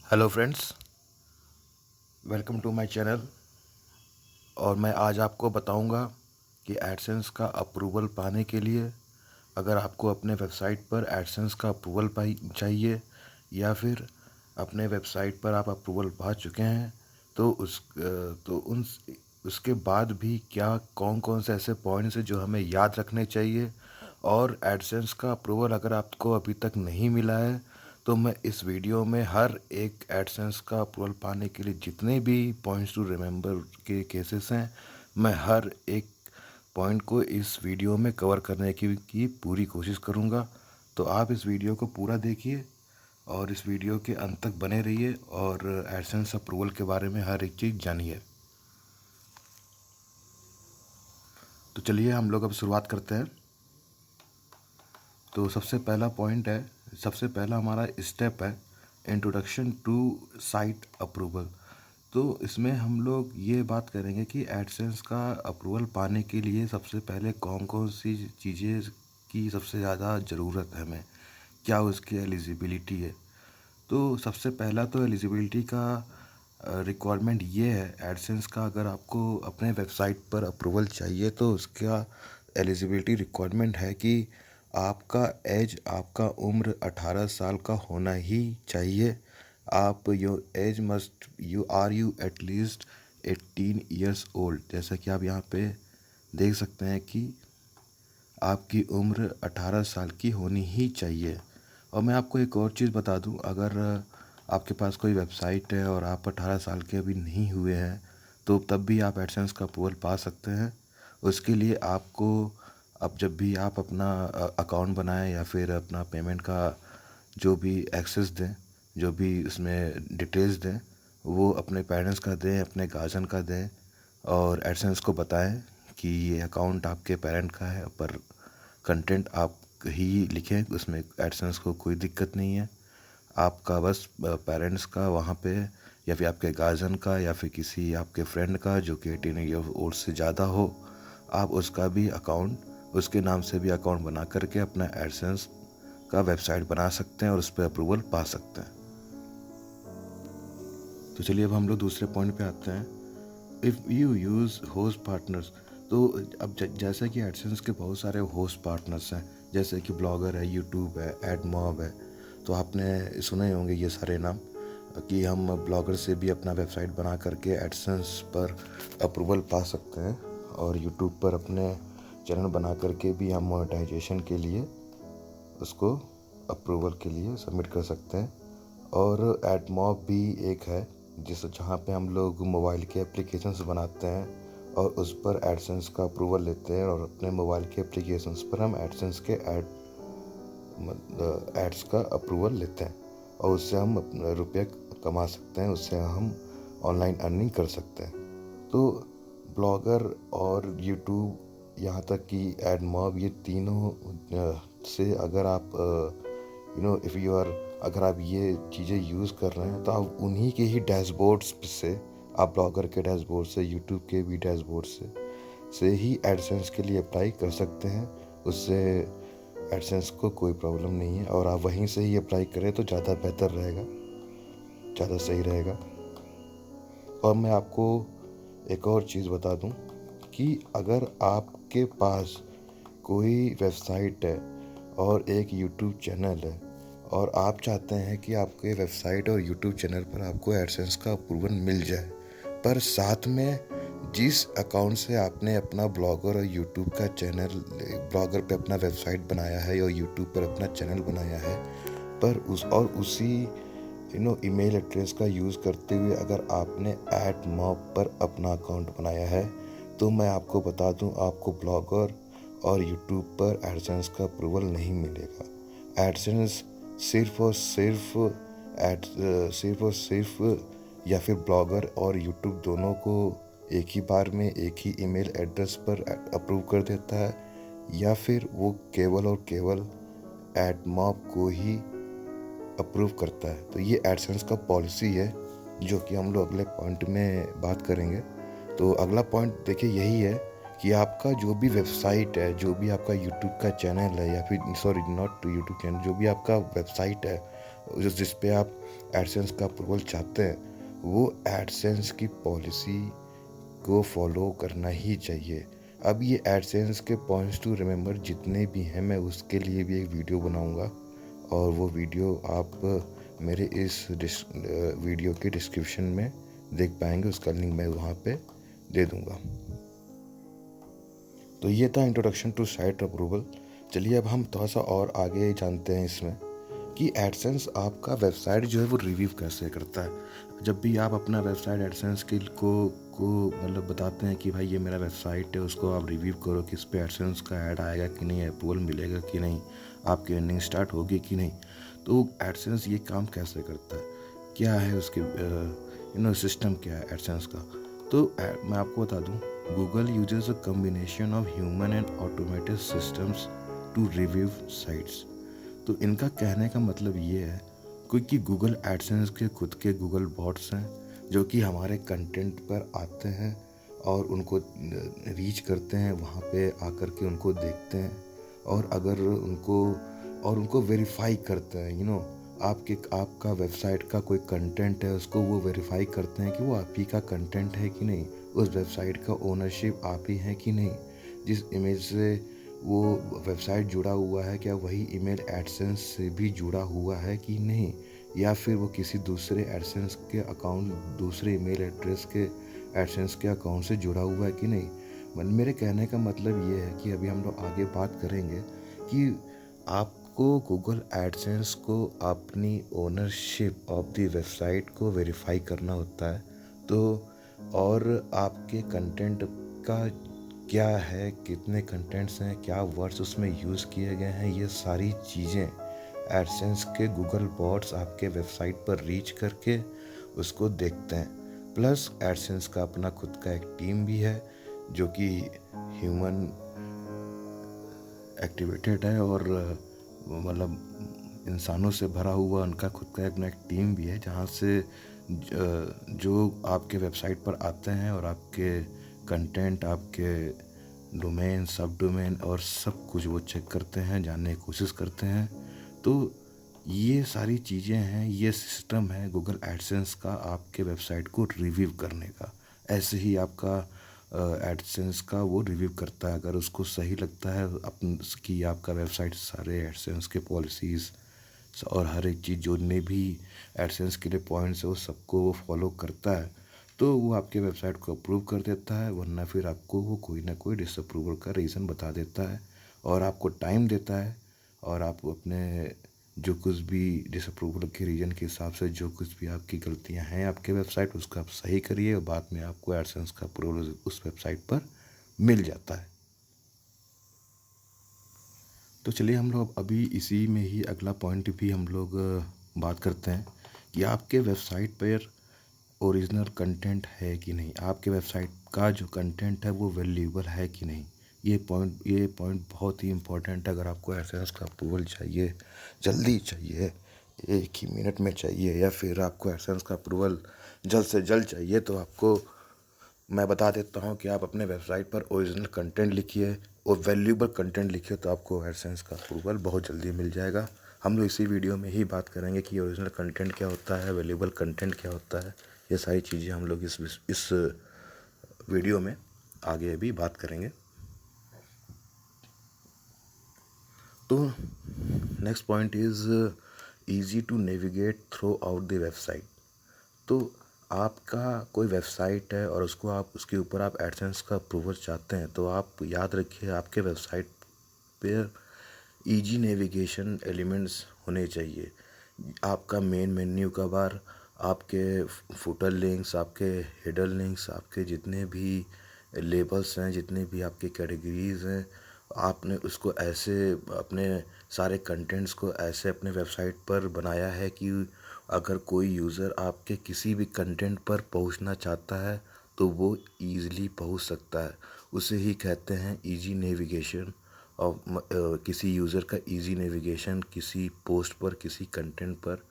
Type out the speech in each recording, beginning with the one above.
Hello friends, welcome to my channel. और मैं आज आपको बताऊंगा कि एडसेंस का अप्रूवल पाने के लिए अगर आपको अपने वेबसाइट पर एडसेंस का अप्रूवल पाई चाहिए या फिर अपने वेबसाइट पर आप अप्रूवल पा चुके हैं तो उसके बाद भी क्या कौन कौन से ऐसे पॉइंट्स हैं जो हमें याद रखने चाहिए। और एडसेंस का अप्रूवल अगर आपको अभी तक नहीं मिला है तो मैं इस वीडियो में हर एक एडसेंस का अप्रूवल पाने के लिए जितने भी पॉइंट्स टू रिमेंबर के केसेस हैं, मैं हर एक पॉइंट को इस वीडियो में कवर करने की पूरी कोशिश करूंगा। तो आप इस वीडियो को पूरा देखिए और इस वीडियो के अंत तक बने रहिए और एडसेंस अप्रूवल के बारे में हर एक चीज़ जानिए। तो चलिए हम लोग अब शुरुआत करते हैं। तो सबसे पहला हमारा स्टेप है इंट्रोडक्शन टू साइट अप्रूवल। तो इसमें हम लोग ये बात करेंगे कि एडसेंस का अप्रूवल पाने के लिए सबसे पहले कौन कौन सी चीज़ें की सबसे ज़्यादा ज़रूरत है हमें, क्या उसकी एलिजिबिलिटी है। तो सबसे पहला तो एलिजिबिलिटी का रिक्वायरमेंट ये है एडसेंस का, अगर आपको अपने वेबसाइट पर अप्रूवल चाहिए तो उसका एलिजिबिलिटी रिक्वायरमेंट है कि आपका आपका उम्र 18 साल का होना ही चाहिए। आप your age must you at least 18 years old. जैसा कि आप यहाँ पे देख सकते हैं कि आपकी उम्र 18 साल की होनी ही चाहिए। और मैं आपको एक और चीज़ बता दूं, अगर आपके पास कोई वेबसाइट है और आप 18 साल के अभी नहीं हुए हैं तो तब भी आप एडसेंस का अप्रूवल पा सकते हैं। उसके लिए आपको अब जब भी आप अपना अकाउंट बनाएं या फिर अपना पेमेंट का जो भी एक्सेस दें, जो भी उसमें डिटेल्स दें, वो अपने पेरेंट्स का दें, अपने गार्जियन का दें और एडसेंस को बताएं कि ये अकाउंट आपके पेरेंट का है, पर कंटेंट आप ही लिखें, उसमें एडसेंस को कोई दिक्कत नहीं है। आपका बस पेरेंट्स का वहाँ पे या फिर आपके गार्जियन का या फिर किसी आपके फ्रेंड का जो कि 18 ईयर ओल्ड से ज़्यादा हो, आप उसका भी अकाउंट, उसके नाम से भी अकाउंट बना करके अपना एडसेंस का वेबसाइट बना सकते हैं और उस पर अप्रूवल पा सकते हैं। तो चलिए अब हम लोग दूसरे पॉइंट पे आते हैं। If you use host partners. तो अब जैसे कि एडसेंस के बहुत सारे होस्ट पार्टनर्स हैं, जैसे कि ब्लॉगर है, यूट्यूब है, एडमॉब है। तो आपने सुने होंगे ये सारे नाम कि हम ब्लॉगर से भी अपना वेबसाइट बना करके एडसेंस पर अप्रूवल पा सकते हैं और यूट्यूब पर अपने चैनल बना करके भी हम मोनेटाइजेशन के लिए उसको अप्रूवल के लिए सबमिट कर सकते हैं। और एडमॉब भी एक है जहाँ पे हम लोग मोबाइल के एप्लीकेशंस बनाते हैं और उस पर एडसेंस का अप्रूवल लेते हैं और अपने मोबाइल के एप्लीकेशंस पर हम एडसेंस के एड्स का अप्रूवल लेते हैं और उससे हम अपने रुपये कमा सकते हैं, उससे हम ऑनलाइन अर्निंग कर सकते हैं। तो ब्लॉगर और यूट्यूब, यहाँ तक कि एडमॉब, ये तीनों से अगर आप इफ़ यू आर अगर आप ये चीज़ें यूज़ कर रहे हैं तो आप उन्हीं के ही डैशबोर्ड्स से, आप ब्लॉगर के डैशबोर्ड से, यूट्यूब के भी डैशबोर्ड से ही एडसेंस के लिए अप्लाई कर सकते हैं। उससे एडसेंस को कोई प्रॉब्लम नहीं है और आप वहीं से ही अप्लाई करें तो ज़्यादा बेहतर रहेगा, ज़्यादा सही रहेगा। और मैं आपको एक और चीज़ बता दूं कि अगर आपके पास कोई वेबसाइट है और एक यूट्यूब चैनल है और आप चाहते हैं कि आपके वेबसाइट और यूट्यूब चैनल पर आपको एडसेंस का अप्रूवल मिल जाए, पर साथ में जिस अकाउंट से आपने अपना ब्लॉगर और यूट्यूब का चैनल, ब्लॉगर पे अपना वेबसाइट बनाया है और यूट्यूब पर अपना चैनल बनाया है, पर उसी ईमेल एड्रेस का यूज़ करते हुए अगर आपने एडमॉब पर अपना अकाउंट बनाया है, तो मैं आपको बता दूं, आपको ब्लॉगर और यूट्यूब पर एडसेंस का अप्रूवल नहीं मिलेगा। एडसेंस सिर्फ और सिर्फ या फिर ब्लॉगर और यूट्यूब दोनों को एक ही बार में एक ही ईमेल एड्रेस पर अप्रूव कर देता है, या फिर वो केवल और केवल एडमॉब को ही अप्रूव करता है। तो ये एडसेंस का पॉलिसी है जो कि हम लोग अगले पॉइंट में बात करेंगे। तो अगला पॉइंट देखिए यही है कि आपका जो भी वेबसाइट है, जो भी आपका यूट्यूब का चैनल है, या फिर सॉरी नॉट यूट्यूब चैनल, जो भी आपका वेबसाइट है जिस पे आप एडसेंस का अप्रूवल चाहते हैं, वो एडसेंस की पॉलिसी को फॉलो करना ही चाहिए। अब ये एडसेंस के पॉइंट्स टू रिमेंबर जितने भी हैं, मैं उसके लिए भी एक वीडियो बनाऊंगा, और वो वीडियो आप मेरे इस वीडियो के डिस्क्रिप्शन में देख पाएंगे। उसका लिंक मैं वहाँ पे दे दूंगा। तो ये था इंट्रोडक्शन टू साइट अप्रूवल। चलिए अब हम थोड़ा सा और आगे जानते हैं इसमें कि एडसेंस आपका वेबसाइट जो है वो रिव्यू कैसे करता है। जब भी आप अपना वेबसाइट एडसेंस को मतलब बताते हैं कि भाई ये मेरा वेबसाइट है, उसको आप रिव्यू करो कि इस पर एडसेंस का ऐड आएगा कि नहीं, अप्रूवल मिलेगा कि नहीं, आपकी अर्निंग स्टार्ट होगी कि नहीं, तो एडसेंस ये काम कैसे करता है, क्या है उसके सिस्टम क्या है एडसेंस का। तो मैं आपको बता दूं, Google uses a combination of human and automated systems to review sites. तो इनका कहने का मतलब ये है क्योंकि गूगल एडसेंस के खुद के गूगल बॉट्स हैं जो कि हमारे कंटेंट पर आते हैं और उनको रीच करते हैं, वहाँ पे आकर के उनको देखते हैं, और अगर उनको वेरीफाई करते हैं। आपका वेबसाइट का कोई कंटेंट है, उसको वो वेरीफाई करते हैं कि वो आप ही का कंटेंट है कि नहीं, उस वेबसाइट का ओनरशिप आप ही है कि नहीं, जिस इमेज से वो वेबसाइट जुड़ा हुआ है क्या वही ईमेल एडसेंस से भी जुड़ा हुआ है कि नहीं, या फिर वो किसी दूसरे एडसेंस के अकाउंट, दूसरे ईमेल एड्रेस के एडसेंस के अकाउंट से जुड़ा हुआ है कि नहीं। मेरे कहने का मतलब ये है कि अभी हम लोग आगे बात करेंगे कि आपको गूगल एडसेंस को अपनी ओनरशिप ऑफ द वेबसाइट को वेरीफाई करना होता है। तो और आपके कंटेंट का क्या है, कितने कंटेंट्स हैं, क्या वर्ड्स उसमें यूज़ किए गए हैं, ये सारी चीज़ें एडसेंस के गूगल बॉट्स आपके वेबसाइट पर रीच करके उसको देखते हैं। प्लस एडसेंस का अपना खुद का एक टीम भी है जो कि ह्यूमन एक्टिवेटेड है, और मतलब इंसानों से भरा हुआ उनका खुद का अपना एक टीम भी है, जहाँ से जो आपके वेबसाइट पर आते हैं और आपके कंटेंट, आपके डोमेन, सब डोमेन और सब कुछ वो चेक करते हैं, जानने की कोशिश करते हैं। तो ये सारी चीज़ें हैं, ये सिस्टम है गूगल एडसेंस का आपके वेबसाइट को रिव्यू करने का। ऐसे ही आपका एडसेंस का वो रिव्यू करता है, अगर उसको सही लगता है कि आपका वेबसाइट सारे एडसेंस के पॉलिसीज़ और हर एक चीज़ जो ने भी एडसेंस के लिए पॉइंट्स है वो सबको वो फॉलो करता है, तो वो आपके वेबसाइट को अप्रूव कर देता है, वरना फिर आपको वो कोई ना कोई डिसअप्रूवल का रीज़न बता देता है और आपको टाइम देता है, और आप अपने जो कुछ भी डिसअप्रूवल के रीज़न के हिसाब से जो कुछ भी आपकी गलतियां हैं आपके वेबसाइट, उसको आप सही करिए और बाद में आपको एडसेंस का अप्रूवल उस वेबसाइट पर मिल जाता है। तो चलिए हम लोग अभी इसी में ही अगला पॉइंट भी हम लोग बात करते हैं कि आपके वेबसाइट पर ओरिजिनल कंटेंट है कि नहीं, आपके वेबसाइट का जो कंटेंट है वो वैल्यूएबल है कि नहीं। ये पॉइंट बहुत ही इम्पोर्टेंट है। अगर आपको एडसेंस का अप्रूवल चाहिए, जल्दी चाहिए, एक ही मिनट में चाहिए, या फिर आपको एडसेंस का अप्रूवल जल्द से जल्द चाहिए, तो आपको मैं बता देता हूँ कि आप अपने वेबसाइट पर ओरिजिनल कंटेंट लिखिए और वैल्यूएबल कंटेंट लिखिए, तो आपको एडसेंस का अप्रूवल बहुत जल्दी मिल जाएगा। हम लोग इसी वीडियो में ही बात करेंगे कि ओरिजिनल कंटेंट क्या होता है, वैल्यूएबल कंटेंट क्या होता है। ये सारी चीज़ें हम लोग इस वीडियो में आगे भी बात करेंगे। तो next point is easy to navigate throughout the website. तो आपका कोई वेबसाइट है और उसके ऊपर आप एडसेंस का अप्रूवल चाहते हैं, तो आप याद रखिए आपके वेबसाइट पर इजी नेविगेशन एलिमेंट्स होने चाहिए। आपका मेन मेन्यू का बार, आपके फुटर लिंक्स, आपके हेडर लिंक्स, आपके जितने भी लेबल्स हैं, जितने भी आपके कैटेगरीज हैं, आपने उसको ऐसे अपने सारे कंटेंट्स को ऐसे अपने वेबसाइट पर बनाया है कि अगर कोई यूज़र आपके किसी भी कंटेंट पर पहुंचना चाहता है तो वो ईज़िली पहुंच सकता है। उसे ही कहते हैं इजी नेविगेशन। और किसी यूज़र का इजी नेविगेशन किसी पोस्ट पर, किसी कंटेंट पर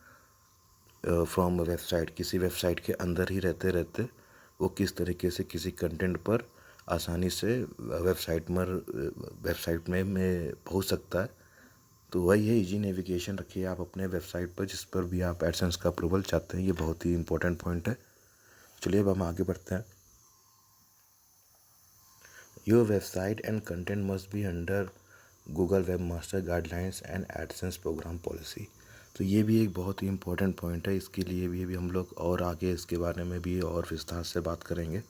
फ्रॉम वेबसाइट, किसी वेबसाइट के अंदर ही रहते रहते वो किस तरीके से किसी कंटेंट पर आसानी से वेबसाइट में पहुंच सकता है। तो वही है, इजी नेविगेशन रखिए आप अपने वेबसाइट पर जिस पर भी आप एडसेंस का अप्रूवल चाहते हैं। ये बहुत ही इंपॉर्टेंट पॉइंट है। चलिए अब हम आगे बढ़ते हैं। Your website and content must be under Google webmaster guidelines and AdSense program policy. तो ये भी एक बहुत ही इंपॉर्टेंट पॉइंट है। इसके लिए भी हम लोग और आगे इसके बारे में भी और विस्तार से बात करेंगे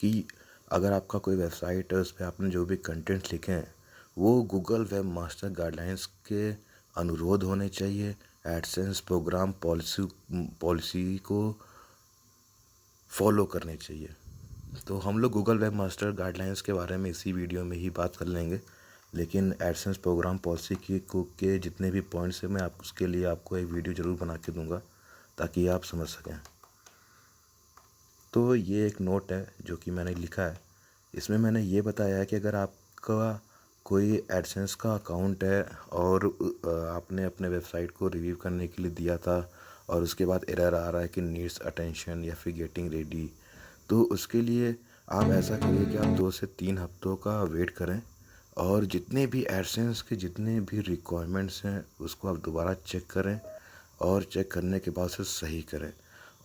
कि अगर आपका कोई वेबसाइट है, उस पर आपने जो भी कंटेंट लिखे हैं वो गूगल वेब मास्टर गाइडलाइंस के अनुरोध होने चाहिए, एडसेंस प्रोग्राम पॉलिसी को फॉलो करने चाहिए। तो हम लोग गूगल वेब मास्टर गाइडलाइंस के बारे में इसी वीडियो में ही बात कर लेंगे, लेकिन एडसेंस प्रोग्राम पॉलिसी के जितने भी पॉइंट्स हैं मैं आप उसके लिए आपको एक वीडियो ज़रूर बना के दूंगा ताकि आप समझ सकें। तो ये एक नोट है जो कि मैंने लिखा है। इसमें मैंने ये बताया है कि अगर आपका कोई एडसेंस का अकाउंट है और आपने अपने वेबसाइट को रिव्यू करने के लिए दिया था और उसके बाद एरर आ रहा है कि नीड्स अटेंशन या फिर गेटिंग रेडी, तो उसके लिए आप ऐसा करिए कि आप 2 से 3 हफ्तों का वेट करें और जितने भी एडसेंस के जितने भी रिक्वायरमेंट्स हैं उसको आप दोबारा चेक करें और चेक करने के बाद उसे सही करें।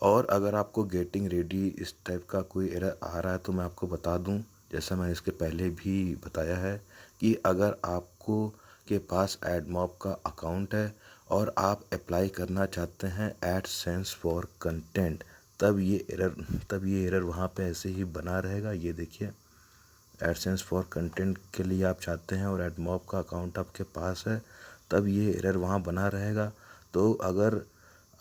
और अगर आपको गेटिंग रेडी इस टाइप का कोई एरर आ रहा है तो मैं आपको बता दूं, जैसा मैंने इसके पहले भी बताया है कि अगर आपको के पास एडमॉब का अकाउंट है और आप अप्लाई करना चाहते हैं एडसेंस फॉर कंटेंट, तब ये एरर वहाँ पे ऐसे ही बना रहेगा। ये देखिए, एडसेंस फॉर कंटेंट के लिए आप चाहते हैं और एडमॉब का अकाउंट आपके पास है, तब ये एरर वहाँ बना रहेगा। तो अगर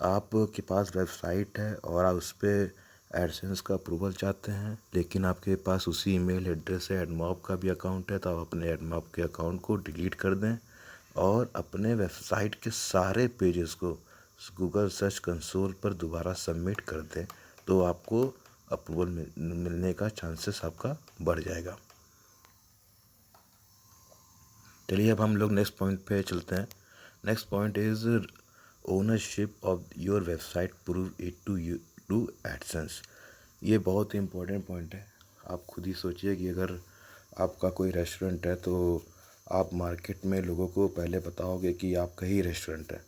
आपके पास वेबसाइट है और आप उस पर एडसेंस का अप्रूवल चाहते हैं लेकिन आपके पास उसी ईमेल एड्रेस से एडमॉब का भी अकाउंट है, तो आप अपने एडमॉब के अकाउंट को डिलीट कर दें और अपने वेबसाइट के सारे पेजेस को गूगल सर्च कंसोल पर दोबारा सबमिट कर दें, तो आपको अप्रूवल मिलने का चांसेस आपका बढ़ जाएगा। चलिए अब हम लोग नेक्स्ट पॉइंट पे चलते हैं। Next point is ownership of your website prove it to AdSense. ये बहुत ही इम्पोर्टेंट पॉइंट है। आप खुद ही सोचिए कि अगर आपका कोई रेस्टोरेंट है तो आप मार्केट में लोगों को पहले बताओगे कि आपका ही रेस्टोरेंट है।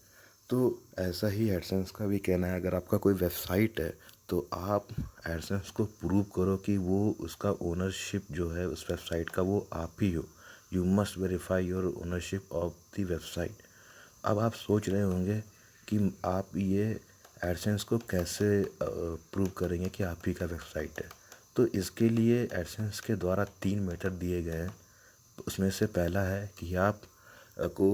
तो ऐसा ही एडसेंस का भी कहना है, अगर आपका कोई वेबसाइट है तो आप एडसेंस को प्रूव करो कि वो उसका ओनरशिप जो है उस वेबसाइट का वो आप ही हो। You must verify your ownership of the website. अब आप सोच रहे होंगे कि आप ये एडसेंस को कैसे प्रूव करेंगे कि आप ही का वेबसाइट है। तो इसके लिए एडसेंस के द्वारा 3 मेथड दिए गए हैं। उसमें से पहला है कि आप को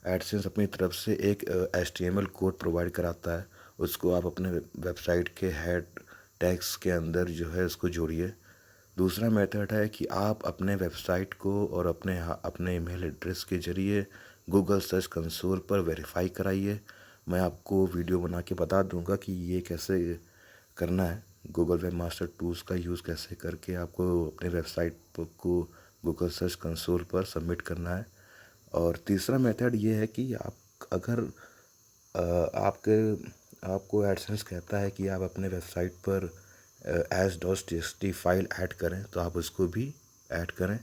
एडसेंस अपनी तरफ से एक HTML कोड प्रोवाइड कराता है, उसको आप अपने वेबसाइट के हेड टैग्स के अंदर जो है उसको जोड़िए। दूसरा मेथड है कि आप अपने वेबसाइट को और अपने ईमेल एड्रेस के ज़रिए गूगल सर्च कंसोल पर वेरीफाई कराइए। मैं आपको वीडियो बना के बता दूंगा कि ये कैसे करना है। गूगल वेब मास्टर टूल्स का यूज़ कैसे करके आपको अपने वेबसाइट को गूगल सर्च कंसोल पर सबमिट करना है। और तीसरा मेथड ये है कि आप अगर आपके आपको एडसेंस कहता है कि आप अपने वेबसाइट पर as.txt फाइल ऐड करें, तो आप उसको भी ऐड करें।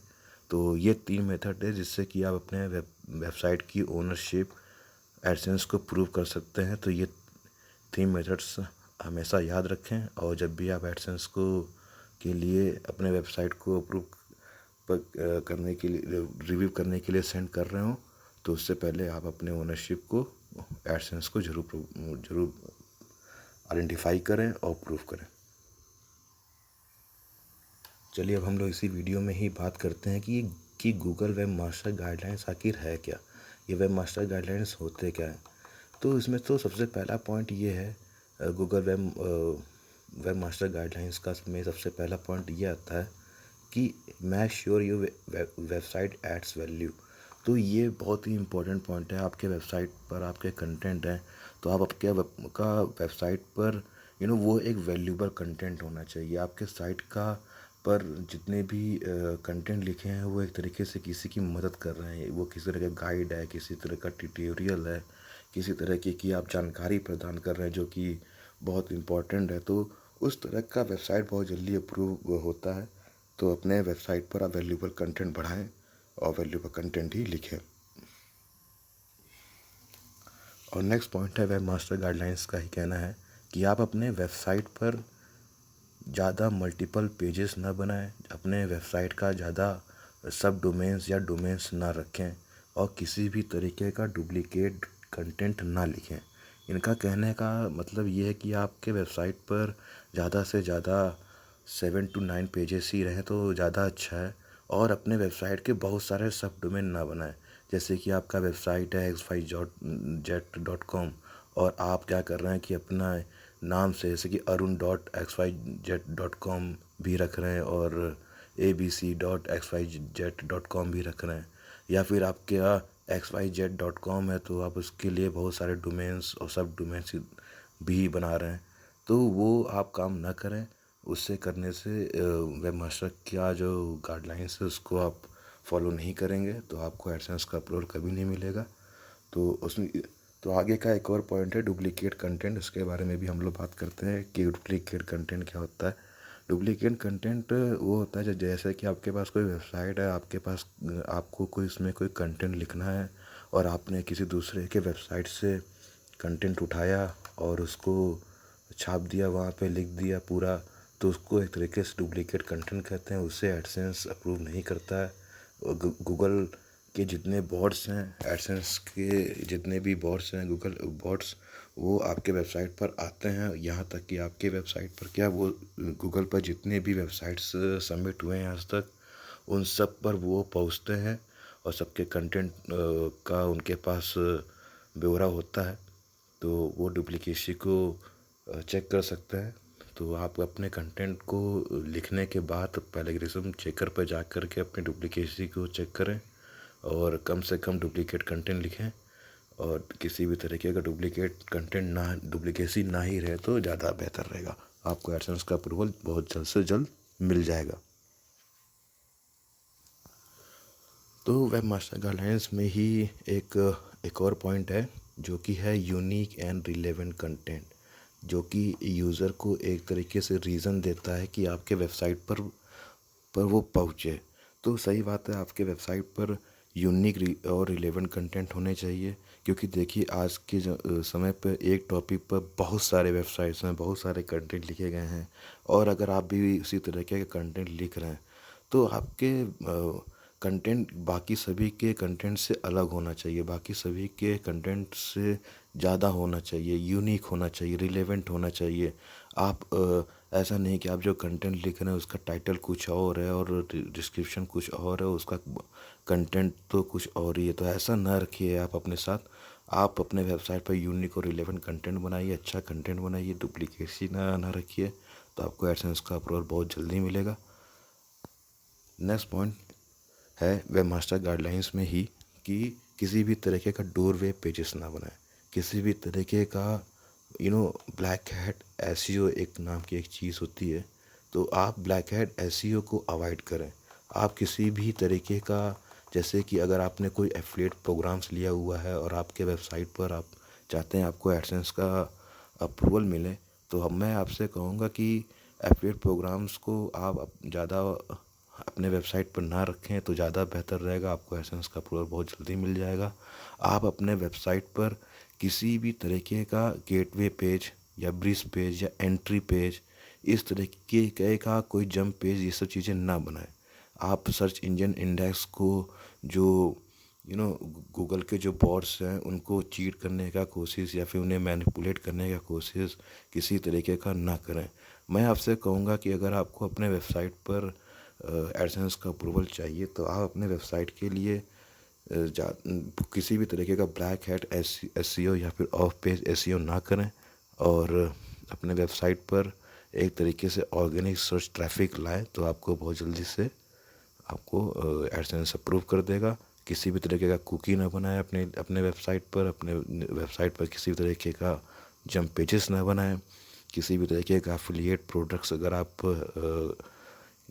तो ये 3 मेथड है जिससे कि आप अपने वेबसाइट की ओनरशिप एडसेंस को प्रूव कर सकते हैं। तो ये 3 मेथड्स हमेशा याद रखें और जब भी आप एडसेंस को के लिए अपने वेबसाइट को अप्रूव करने के लिए रिव्यू करने के लिए सेंड कर रहे हो तो उससे पहले आप अपने ओनरशिप को एडसेंस को जरूर आइडेंटिफाई करें और प्रूव करें। चलिए अब हम लोग इसी वीडियो में ही बात करते हैं कि गूगल वेब मास्टर गाइडलाइंस आखिर है क्या, ये वेब मास्टर गाइडलाइंस होते क्या हैं। तो इसमें तो सबसे पहला पॉइंट ये है, गूगल वेब मास्टर गाइडलाइंस का में सबसे पहला पॉइंट ये आता है कि make sure your website adds value. तो ये बहुत ही इम्पोर्टेंट पॉइंट है। आपके वेबसाइट पर आपके कंटेंट हैं तो आप आपके का वेबसाइट पर वो एक वैल्यूबल कंटेंट होना चाहिए। आपके साइट का पर जितने भी कंटेंट लिखे हैं वो एक तरीके से किसी की मदद कर रहे हैं। वो किसी तरह का गाइड है, किसी तरह का ट्यूटोरियल है, किसी तरह की आप जानकारी प्रदान कर रहे हैं जो कि बहुत इम्पोर्टेंट है। तो उस तरह का वेबसाइट बहुत जल्दी अप्रूव होता है। तो अपने वेबसाइट पर आप वैल्यूबल कंटेंट बढ़ाएं और वैल्यूबल कंटेंट ही लिखें। और नेक्स्ट पॉइंट है वेब मास्टर गाइडलाइंस का ही कहना है कि आप अपने वेबसाइट पर ज़्यादा मल्टीपल पेजेस ना बनाएं, अपने वेबसाइट का ज़्यादा सब डोमेन्स या डोमेन्स ना रखें और किसी भी तरीके का डुप्लीकेट कंटेंट ना लिखें। इनका कहने का मतलब ये है कि आपके वेबसाइट पर ज़्यादा से ज़्यादा 7 to 9 पेजेस ही रहें तो ज़्यादा अच्छा है। और अपने वेबसाइट के बहुत सारे सब डोमेन ना बनाएं। जैसे कि आपका वेबसाइट है xyz.com और आप क्या कर रहे हैं कि अपना नाम से जैसे कि arun.xyz.com भी रख रहे हैं और abc.xyz.com भी रख रहे हैं, या फिर आपके यहाँ xyz.com है तो आप उसके लिए बहुत सारे डोमेन्स और सब डोमेन्स भी बना रहे हैं। तो वो आप काम ना करें। उससे करने से वेब मास्टर का जो गाइडलाइंस है उसको आप फॉलो नहीं करेंगे तो आपको एडसेंस का अप्रूवल कभी नहीं मिलेगा। तो उसमें तो आगे का एक और पॉइंट है डुप्लीकेट कंटेंट। इसके बारे में भी हम लोग बात करते हैं कि डुप्लीकेट कंटेंट क्या होता है। डुप्लीकेट कंटेंट वो होता है जैसे कि आपके पास कोई वेबसाइट है, आपके पास आपको कोई इसमें कोई कंटेंट लिखना है और आपने किसी दूसरे के वेबसाइट से कंटेंट उठाया और उसको छाप दिया, वहाँ पे लिख दिया पूरा, तो उसको एक तरीके से डुप्लीकेट कंटेंट कहते हैं। उससे एडसेंस अप्रूव नहीं करता है। गूगल के जितने बॉट्स हैं, एडसेंस के जितने भी बॉट्स हैं, गूगल बॉट्स, वो आपके वेबसाइट पर आते हैं। यहाँ तक कि आपके वेबसाइट पर क्या, वो गूगल पर जितने भी वेबसाइट्स सबमिट हुए हैं आज तक, उन सब पर वो पहुँचते हैं और सबके कंटेंट का उनके पास ब्यौरा होता है। तो वो डुप्लीकेसी को चेक कर सकते हैं। तो आप अपने कंटेंट को लिखने के बाद प्लेगरिज्म चेकर पर जा कर के अपनी डुप्लीकेसी को चेक करें और कम से कम डुप्लीकेट कंटेंट लिखें। और किसी भी तरीके का डुप्लीकेट कंटेंट ना, डुप्लीकेसी ना ही रहे तो ज़्यादा बेहतर रहेगा। आपको एडसेंस का अप्रूवल बहुत जल्द से जल्द मिल जाएगा। तो वेब मास्टर गाइडलाइंस में ही एक और पॉइंट है जो कि है यूनिक एंड रिलेवेंट कंटेंट, जो कि यूज़र को एक तरीके से रीज़न देता है कि आपके वेबसाइट पर वो पहुँचे। तो सही बात है, आपके वेबसाइट पर यूनिक और रिलेवेंट कंटेंट होने चाहिए, क्योंकि देखिए आज के समय पर एक टॉपिक पर बहुत सारे वेबसाइट्स हैं, बहुत सारे कंटेंट लिखे गए हैं। और अगर आप भी उसी तरीके का कंटेंट लिख रहे हैं तो आपके कंटेंट बाकी सभी के कंटेंट से अलग होना चाहिए, बाकी सभी के कंटेंट से ज़्यादा होना चाहिए, यूनिक होना चाहिए, रिलेवेंट होना चाहिए। आप ऐसा नहीं कि आप जो कंटेंट लिख रहे हैं उसका टाइटल कुछ और है और डिस्क्रिप्शन कुछ और है, उसका कंटेंट तो कुछ और ही है। तो ऐसा ना रखिए आप अपने साथ। आप अपने वेबसाइट पर यूनिक और रिलेवेंट कंटेंट बनाइए, अच्छा कंटेंट बनाइए, डुप्लीकेसी ना रखिए, तो आपको एडसेंस का अप्रूवल बहुत जल्दी मिलेगा। नेक्स्ट पॉइंट है वेब मास्टर गाइडलाइंस में ही कि किसी भी तरीके का डोरवे पेजेस ना बनाएं, किसी भी तरीके का ब्लैक हैट एसईओ एक नाम की एक चीज़ होती है, तो आप ब्लैक हैट एसईओ को अवॉइड करें। आप किसी भी तरीके का, जैसे कि अगर आपने कोई एफिलिएट प्रोग्राम्स लिया हुआ है और आपके वेबसाइट पर आप चाहते हैं आपको एडसेंस का अप्रूवल मिले, तो मैं आपसे कहूँगा कि एफिलिएट प्रोग्राम्स को आप ज़्यादा अपने वेबसाइट पर ना रखें तो ज़्यादा बेहतर रहेगा। आपको एडसेंस का अप्रूवल बहुत जल्दी मिल जाएगा। आप अपने वेबसाइट पर किसी भी तरीके का गेटवे पेज या ब्रिज पेज या एंट्री पेज, इस तरीके का कोई जंप पेज, ये सब चीज़ें ना बनाएं। आप सर्च इंजन इंडेक्स को, जो गूगल के जो बॉट्स हैं उनको चीट करने का कोशिश या फिर उन्हें मैनिपुलेट करने का कोशिश किसी तरीके का ना करें। मैं आपसे कहूँगा कि अगर आपको अपने वेबसाइट पर एडसेंस का अप्रूवल चाहिए तो आप अपने वेबसाइट के लिए किसी भी तरीके का ब्लैक हैट एसईओ या फिर ऑफ पेज एसईओ ना करें और अपने वेबसाइट पर एक तरीके से ऑर्गेनिक सर्च ट्रैफिक लाएं, तो आपको बहुत जल्दी से आपको एडसेंस अप्रूव कर देगा। किसी भी तरीके का कुकी ना बनाएं अपने अपने वेबसाइट पर किसी भी तरीके का जंप पेजेस ना बनाएं, किसी भी तरीके का एफिलिएट प्रोडक्ट्स अगर आप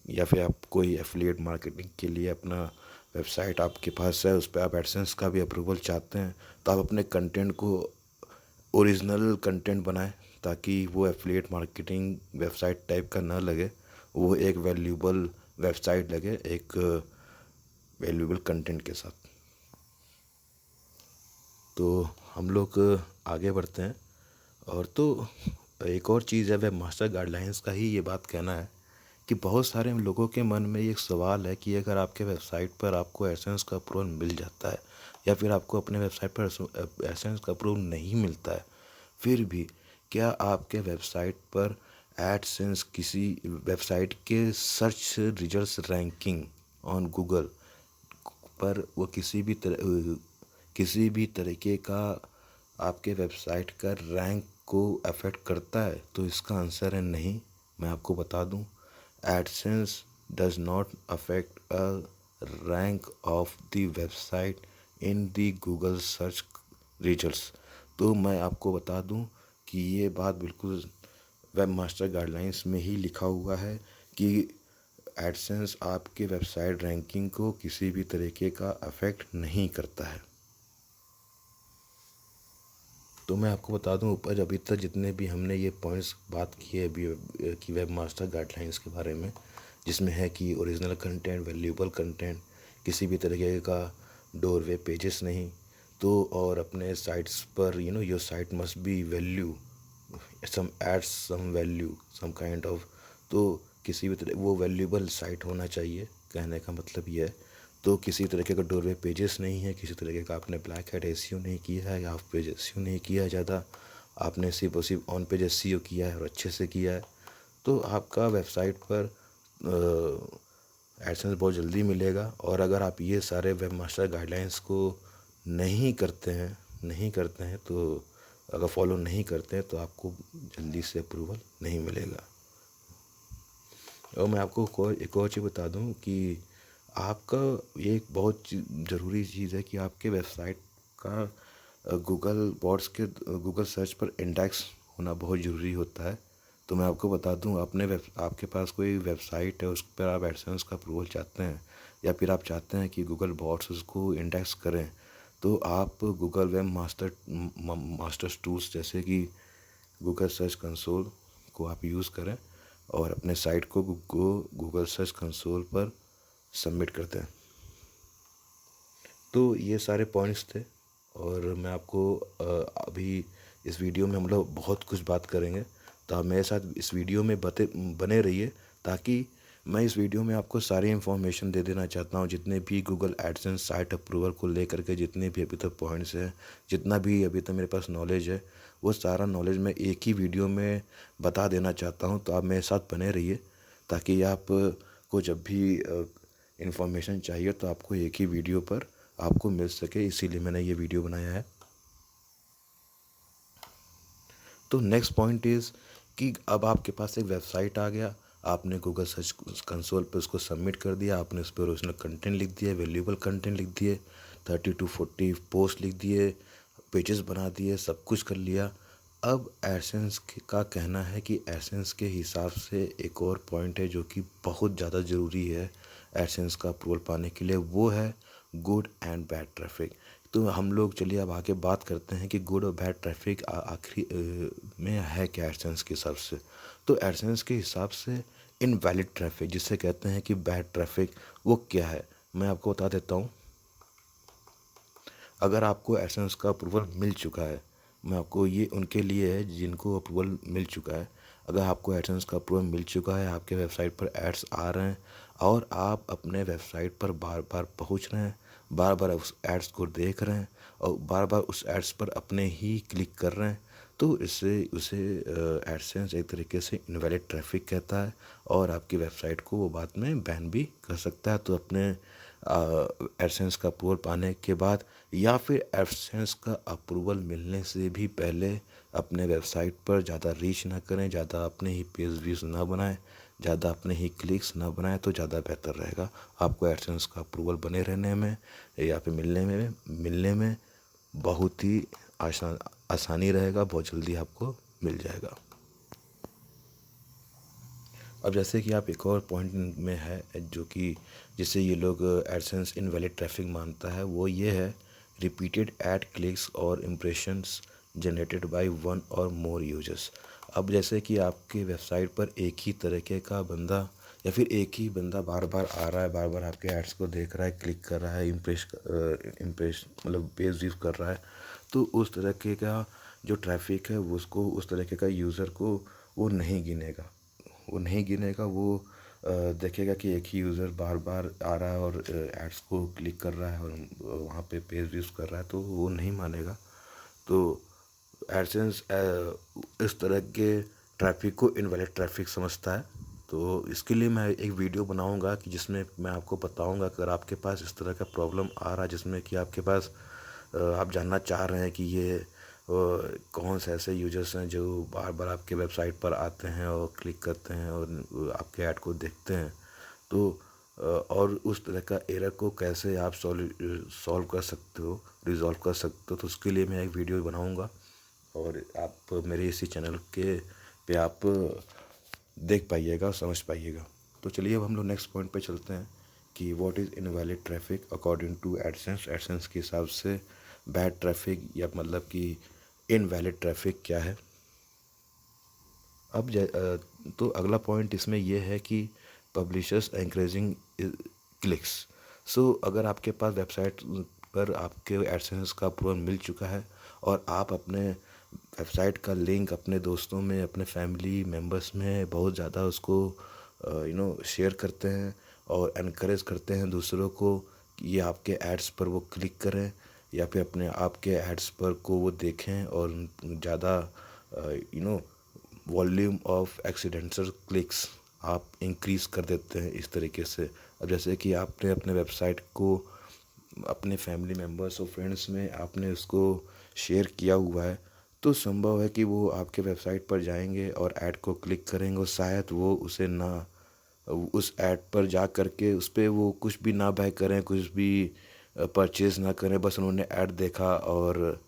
या फिर आप कोई एफिलिएट मार्केटिंग के लिए अपना वेबसाइट आपके पास है, उस पर आप एडसेंस का भी अप्रूवल चाहते हैं, तो आप अपने कंटेंट को ओरिजिनल कंटेंट बनाएं ताकि वो एफिलिएट मार्केटिंग वेबसाइट टाइप का ना लगे, वो एक वैल्यूएबल वेबसाइट लगे, एक वैल्यूएबल कंटेंट के साथ। तो हम लोग आगे बढ़ते हैं। और तो एक और चीज़ है, वेब मास्टर गाइडलाइंस का ही ये बात कहना है कि बहुत सारे लोगों के मन में एक सवाल है कि अगर आपके वेबसाइट पर आपको एडसेंस का अप्रूवल मिल जाता है या फिर आपको अपने वेबसाइट पर एडसेंस का अप्रूवल नहीं मिलता है, फिर भी क्या आपके वेबसाइट पर एडसेंस किसी वेबसाइट के search results ranking on Google पर वो किसी भी तरीके का आपके वेबसाइट का रैंक को अफेक्ट करता है? तो इसका आंसर है नहीं। मैं आपको बता दूं, AdSense does not affect a rank of the website in the Google search results. तो मैं आपको बता दूं कि ये बात बिल्कुल वेब मास्टर गाइडलाइंस में ही लिखा हुआ है कि एडसेंस आपके वेबसाइट रैंकिंग को किसी भी तरीके का अफेक्ट नहीं करता है। तो मैं आपको बता दूं, ऊपर अभी तक जितने भी हमने ये पॉइंट्स बात किए अभी कि वेब मास्टर गाइडलाइंस के बारे में, जिसमें है कि ओरिजिनल कंटेंट, वैल्यूएबल कंटेंट, किसी भी तरीके का डोरवे पेजेस नहीं, तो और अपने साइट्स पर your site must be value some adds some value some kind of, तो किसी भी तरह वो वैल्यूएबल साइट होना चाहिए, कहने का मतलब ये है। तो किसी तरीके का डोरवे पेजेस नहीं है, किसी तरीके का आपने ब्लैक हैट एसईओ नहीं किया है या ऑफ पेज एसईओ नहीं किया है ज़्यादा, आपने सिर्फ और सिर्फ ऑन पेज एसईओ किया है और अच्छे से किया है, तो आपका वेबसाइट पर एडसेंस बहुत जल्दी मिलेगा। और अगर आप ये सारे वेब मास्टर गाइडलाइंस को नहीं करते हैं तो अगर फॉलो नहीं करते हैं तो आपको जल्दी से अप्रूवल नहीं मिलेगा। और मैं आपको एक और चीज़ बता दूं कि आपका ये एक बहुत ज़रूरी चीज़ है कि आपके वेबसाइट का गूगल सर्च पर इंडेक्स होना बहुत ज़रूरी होता है। तो मैं आपको बता दूं, आपके पास कोई वेबसाइट है, उस पर आप एडसेंस का अप्रूवल चाहते हैं या फिर आप चाहते हैं कि गूगल बॉट्स उसको इंडेक्स करें, तो आप गूगल वेब मास्टर्स टूल्स जैसे कि गूगल सर्च कंसोल को आप यूज़ करें और अपने साइट को गूगल सर्च कंसोल पर सबमिट करते हैं। तो ये सारे पॉइंट्स थे और मैं आपको अभी इस वीडियो में हम लोग बहुत कुछ बात करेंगे, तो आप मेरे साथ इस वीडियो में बने रहिए, ताकि मैं इस वीडियो में आपको सारी इन्फॉर्मेशन दे देना चाहता हूँ। जितने भी गूगल एडसेंस साइट अप्रूवल को लेकर के जितने भी अभी तक पॉइंट्स हैं, जितना भी अभी तक मेरे पास नॉलेज है, वो सारा नॉलेज मैं एक ही वीडियो में बता देना चाहता हूँ। तो आप मेरे साथ बने रहिए, ताकि आप को जब भी इन्फॉर्मेशन चाहिए तो आपको एक ही वीडियो पर आपको मिल सके, इसीलिए मैंने ये वीडियो बनाया है। तो नेक्स्ट पॉइंट इज़ कि अब आपके पास एक वेबसाइट आ गया, आपने गूगल सर्च कंसोल पे उसको सबमिट कर दिया, आपने उस पर ओरिजिनल कंटेंट लिख दिया, वैल्यूएबल कंटेंट लिख दिए, 30 to 40 पोस्ट लिख दिए, पेजेस बना दिए, सब कुछ कर लिया। अब एडसेंस का कहना है कि एडसेंस के हिसाब से एक और पॉइंट है जो कि बहुत ज़्यादा ज़रूरी है एडसेंस का अप्रूवल पाने के लिए, वो है गुड एंड बैड ट्रैफिक। तो हम लोग चलिए अब आगे बात करते हैं कि गुड और बैड ट्रैफिक आखिरी में है क्या एडसेंस के हिसाब से। तो एडसेंस के हिसाब से इनवैलिड ट्रैफिक, जिसे कहते हैं कि बैड ट्रैफिक, वो क्या है मैं आपको बता देता हूँ। अगर आपको एडसेंस का अप्रूवल मिल चुका है, मैं आपको ये उनके लिए है जिनको अप्रूवल मिल चुका है। अगर आपको एडसेंस का अप्रूवल मिल चुका है, आपके वेबसाइट पर एड्स आ रहे हैं और आप अपने वेबसाइट पर बार बार पहुंच रहे हैं, बार बार उस एड्स को देख रहे हैं और बार बार उस एड्स पर अपने ही क्लिक कर रहे हैं, तो इससे उसे एडसेंस एक तरीके से इनवैलिड ट्रैफिक कहता है और आपकी वेबसाइट को वो बाद में बैन भी कर सकता है। तो अपने एडसेंस का अप्रूवल पाने के बाद या फिर एडसेंस का अप्रूवल मिलने से भी पहले अपने वेबसाइट पर ज़्यादा रीच ना करें, ज़्यादा अपने ही पेज व्यूज़ ना बनाएं, ज़्यादा अपने ही क्लिक्स ना बनाएं, तो ज़्यादा बेहतर रहेगा आपको एडसेंस का अप्रूवल बने रहने में या फिर मिलने में बहुत ही आसानी रहेगा, बहुत जल्दी आपको मिल जाएगा। अब जैसे कि आप एक और पॉइंट में है जो कि जिससे ये लोग एडसेंस इनवैलिड ट्रैफिक मानता है, वो ये है रिपीटेड एड क्लिक्स और इम्प्रेशंस जनरेटेड बाय वन और मोर यूजर्स। अब जैसे कि आपके वेबसाइट पर एक ही तरीके का बंदा या फिर एक ही बंदा बार बार आ रहा है, बार बार आपके एड्स को देख रहा है, क्लिक कर रहा है, इम्प्रेस मतलब पेज व्यू कर रहा है, तो उस तरीके का जो ट्रैफिक है वो उसको, उस तरीके का यूज़र को वो नहीं गिनेगा। वो नहीं गिनेगा, वो देखेगा कि एक ही यूज़र बार बार आ रहा है और एड्स को क्लिक कर रहा है और वहाँ पे पेज व्यूज़ कर रहा है, तो वो नहीं मानेगा। तो एडसेंस इस तरह के ट्रैफिक को इनवैलिड ट्रैफिक समझता है। तो इसके लिए मैं एक वीडियो बनाऊंगा कि जिसमें मैं आपको बताऊंगा अगर आपके पास इस तरह का प्रॉब्लम आ रहा है, जिसमें कि आपके पास आप जानना चाह रहे हैं कि ये कौन से ऐसे यूजर्स हैं जो बार बार आपके वेबसाइट पर आते हैं और क्लिक करते हैं और आपके ऐड को देखते हैं, तो और उस तरह का एरर को कैसे आप सॉल्व कर सकते हो, रिजॉल्व कर सकते हो। तो उसके लिए मैं एक वीडियो बनाऊंगा और आप मेरे इसी चैनल के पे आप देख पाइएगा, समझ पाइएगा। तो चलिए अब हम लोग नेक्स्ट पॉइंट पे चलते हैं कि what is invalid traffic according to AdSense. AdSense के हिसाब से बैड ट्रैफिक या मतलब कि इनवैलिड ट्रैफिक क्या है। अब तो अगला पॉइंट इसमें यह है कि पब्लिशर्स एनकरेजिंग क्लिक्स। सो अगर आपके पास वेबसाइट पर आपके एडसेंस का अप्रूवल मिल चुका है और आप अपने वेबसाइट का लिंक अपने दोस्तों में, अपने फैमिली मेम्बर्स में बहुत ज़्यादा उसको शेयर करते हैं और एनकरेज करते हैं दूसरों को कि ये आपके एड्स पर वो क्लिक करें या फिर अपने आपके एड्स पर को वो देखें और ज़्यादा वॉल्यूम ऑफ एक्सीडेंटल क्लिक्स आप इंक्रीज़ कर देते हैं इस तरीके से। अब जैसे कि आपने अपने वेबसाइट को अपने फैमिली मेम्बर्स और फ्रेंड्स में आपने उसको शेयर किया हुआ है, तो संभव है कि वो आपके वेबसाइट पर जाएंगे और ऐड को क्लिक करेंगे और शायद वो उसे ना, उस ऐड पर जा कर के उस पर वो कुछ भी ना बाय करें, कुछ भी परचेज़ ना करें, बस उन्होंने ऐड देखा और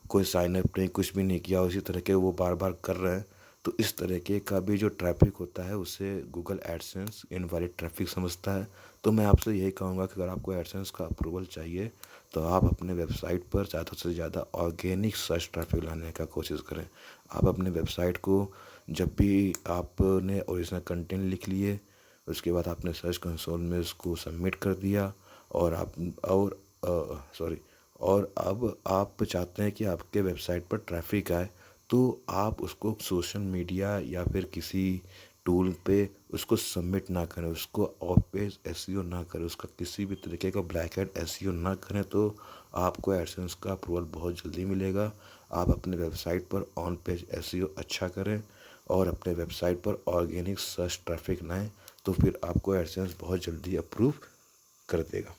कोई साइन अप नहीं, कुछ भी नहीं किया, उसी तरह के वो बार बार कर रहे हैं। तो इस तरीके का भी जो ट्रैफिक होता है उसे गूगल एडसेंस इनवैलिड ट्रैफिक समझता है। तो मैं आपसे यही कहूँगा कि अगर आपको एडसेंस का अप्रूवल चाहिए तो आप अपने वेबसाइट पर ज़्यादा से ज़्यादा ऑर्गेनिक सर्च ट्रैफिक लाने का कोशिश करें। आप अपने वेबसाइट को जब भी आपने ओरिजिनल कंटेंट लिख लिए, उसके बाद आपने सर्च कंसोल में उसको सबमिट कर दिया और आप और सॉरी और अब आप चाहते हैं कि आपके वेबसाइट पर ट्रैफिक आए, तो आप उसको सोशल मीडिया या फिर किसी टूल पे उसको सबमिट ना करें, उसको ऑफ पेज एसईओ ना करें, उसका किसी भी तरीके का ब्लैक हैट एसईओ ना करें, तो आपको एडसेंस का अप्रूवल बहुत जल्दी मिलेगा। आप अपने वेबसाइट पर ऑन पेज एसईओ अच्छा करें और अपने वेबसाइट पर ऑर्गेनिक सर्च ट्रैफिक लाएं, तो फिर आपको एडसेंस बहुत जल्दी अप्रूव कर देगा।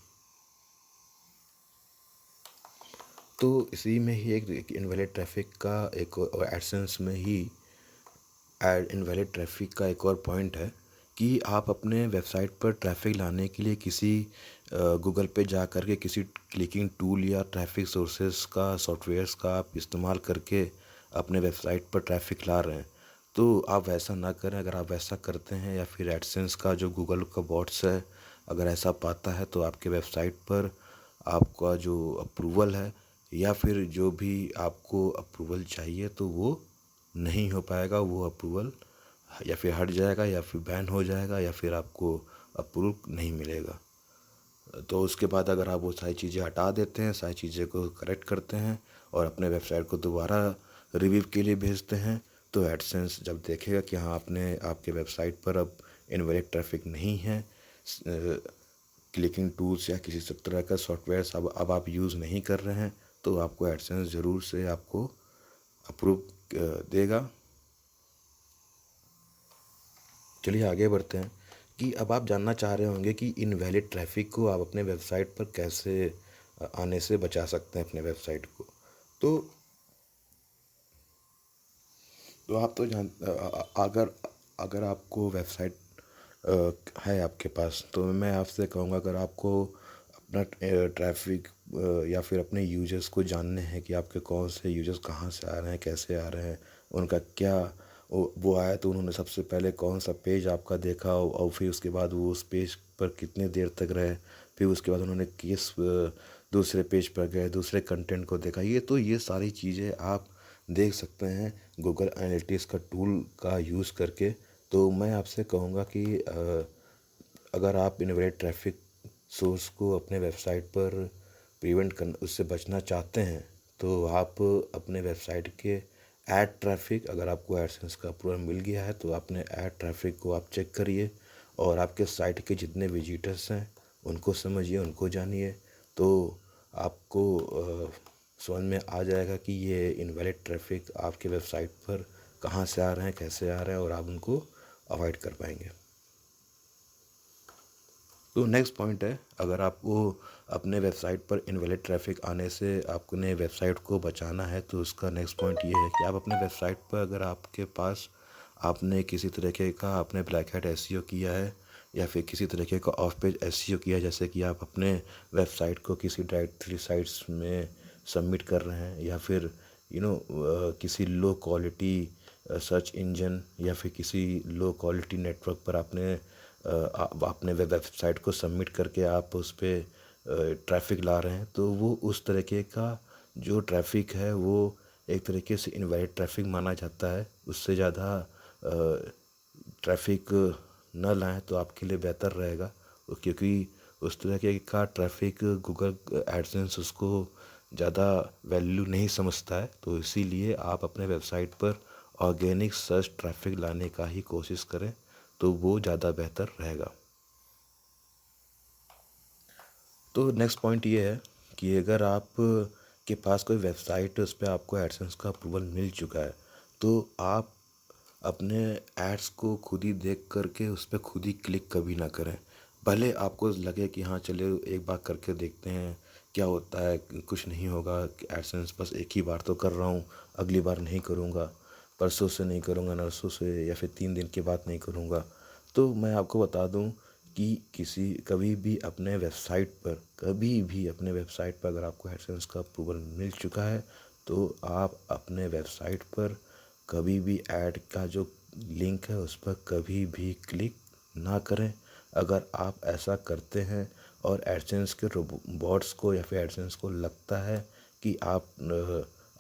तो इसी में ही एक इनवैलिड ट्रैफिक का एक और एडसेंस में ही इनवैलिड ट्रैफिक का एक और पॉइंट है कि आप अपने वेबसाइट पर ट्रैफिक लाने के लिए किसी गूगल पे जा कर के किसी क्लिकिंग टूल या ट्रैफिक सोर्सेज का, सॉफ्टवेयर्स का आप इस्तेमाल करके अपने वेबसाइट पर ट्रैफिक ला रहे हैं, तो आप वैसा ना करें। अगर आप वैसा करते हैं या फिर एडसेंस का जो गूगल का बॉट्स है अगर ऐसा पाता है, तो आपके वेबसाइट पर आपका जो अप्रूवल है या फिर जो भी आपको अप्रूवल चाहिए तो वो नहीं हो पाएगा। वो अप्रूवल या फिर हट जाएगा या फिर बैन हो जाएगा या फिर आपको अप्रूव नहीं मिलेगा। तो उसके बाद अगर आप वो सारी चीज़ें हटा देते हैं, सारी चीज़ें को करेक्ट करते हैं और अपने वेबसाइट को दोबारा रिव्यू के लिए भेजते हैं, तो एडसेंस जब देखेगा कि हाँ आपने आपके वेबसाइट पर अब इनवैलिड ट्रैफिक नहीं है, क्लिकिंग टूल्स या किसी सब तरह का सॉफ्टवेयर अब आप यूज़ नहीं कर रहे हैं, तो आपको एडसेंस ज़रूर से आपको अप्रूव देगा। चलिए आगे बढ़ते हैं कि अब आप जानना चाह रहे होंगे कि इनवैलिड ट्रैफिक को आप अपने वेबसाइट पर कैसे आने से बचा सकते हैं अपने वेबसाइट को। तो तो आप तो अगर अगर आपको वेबसाइट है आपके पास, तो मैं आपसे कहूँगा अगर आपको अपना ट्रैफिक या फिर अपने यूजर्स को जानने हैं कि आपके कौन से यूजर्स कहाँ से आ रहे हैं, कैसे आ रहे हैं, उनका क्या वो आया तो उन्होंने सबसे पहले कौन सा पेज आपका देखा और फिर उसके बाद वो उस पेज पर कितने देर तक रहे, फिर उसके बाद उन्होंने किस दूसरे पेज पर गए, दूसरे कंटेंट को देखा, ये सारी चीज़ें आप देख सकते हैं गूगल एनालिटिक्स का टूल का यूज़ करके। तो मैं आपसे कहूँगा कि अगर आप इनवैलिड ट्रैफिक सोर्स को अपने वेबसाइट पर प्रिवेंट कर उससे बचना चाहते हैं तो आप अपने वेबसाइट के ऐड ट्रैफिक, अगर आपको एडसेंस का अप्रूवल मिल गया है तो अपने ऐड ट्रैफिक को आप चेक करिए और आपके साइट के जितने विजिटर्स हैं उनको समझिए, उनको जानिए, तो आपको समझ में आ जाएगा कि ये इनवैलिड ट्रैफिक आपके वेबसाइट पर कहाँ से आ रहे हैं, कैसे आ रहे हैं, और आप उनको अवॉइड कर पाएंगे। तो नेक्स्ट पॉइंट है, अगर आपको अपने वेबसाइट पर इनवैलिड ट्रैफिक आने से आपने वेबसाइट को बचाना है तो उसका नेक्स्ट पॉइंट ये है कि आप अपने वेबसाइट पर, अगर आपके पास आपने किसी तरीके का आपने ब्लैक हैट एसईओ किया है या फिर किसी तरीके का ऑफ पेज एसईओ किया है, जैसे कि आप अपने वेबसाइट को किसी डायरेक्टरी साइट्स में सबमिट कर रहे हैं या फिर किसी लो क्वालिटी सर्च इंजन या फिर किसी लो क्वालिटी नेटवर्क पर आपने वेबसाइट को सबमिट करके आप उस पर ट्रैफिक ला रहे हैं, तो वो उस तरीके का जो ट्रैफिक है वो एक तरीके से इनवैलिड ट्रैफिक माना जाता है। उससे ज़्यादा ट्रैफिक न लाएं तो आपके लिए बेहतर रहेगा, क्योंकि उस तरीके का ट्रैफिक गूगल एडसेंस उसको ज़्यादा वैल्यू नहीं समझता है। तो इसीलिए आप अपने वेबसाइट पर ऑर्गेनिक सर्च ट्रैफिक लाने का ही कोशिश करें तो वो ज़्यादा बेहतर रहेगा। तो नेक्स्ट पॉइंट ये है कि अगर आप के पास कोई वेबसाइट है उस पर आपको एडसेंस का अप्रूवल मिल चुका है तो आप अपने एड्स को खुद ही देख करके उस पर खुद ही क्लिक कभी ना करें। भले आपको लगे कि हाँ चले एक बार करके देखते हैं क्या होता है, कुछ नहीं होगा, एडसेंस बस एक ही बार तो कर रहा हूँ, अगली बार नहीं करूँगा, परसों से नहीं करूँगा, नरसों से या फिर 3 दिन के बाद नहीं करूँगा। तो मैं आपको बता दूँ कि कभी भी अपने वेबसाइट पर अगर आपको एडसेंस का अप्रूवल मिल चुका है तो आप अपने वेबसाइट पर कभी भी ऐड का जो लिंक है उस पर कभी भी क्लिक ना करें। अगर आप ऐसा करते हैं और एडसेंस के रोबोट्स को या फिर एडसेंस को लगता है कि आप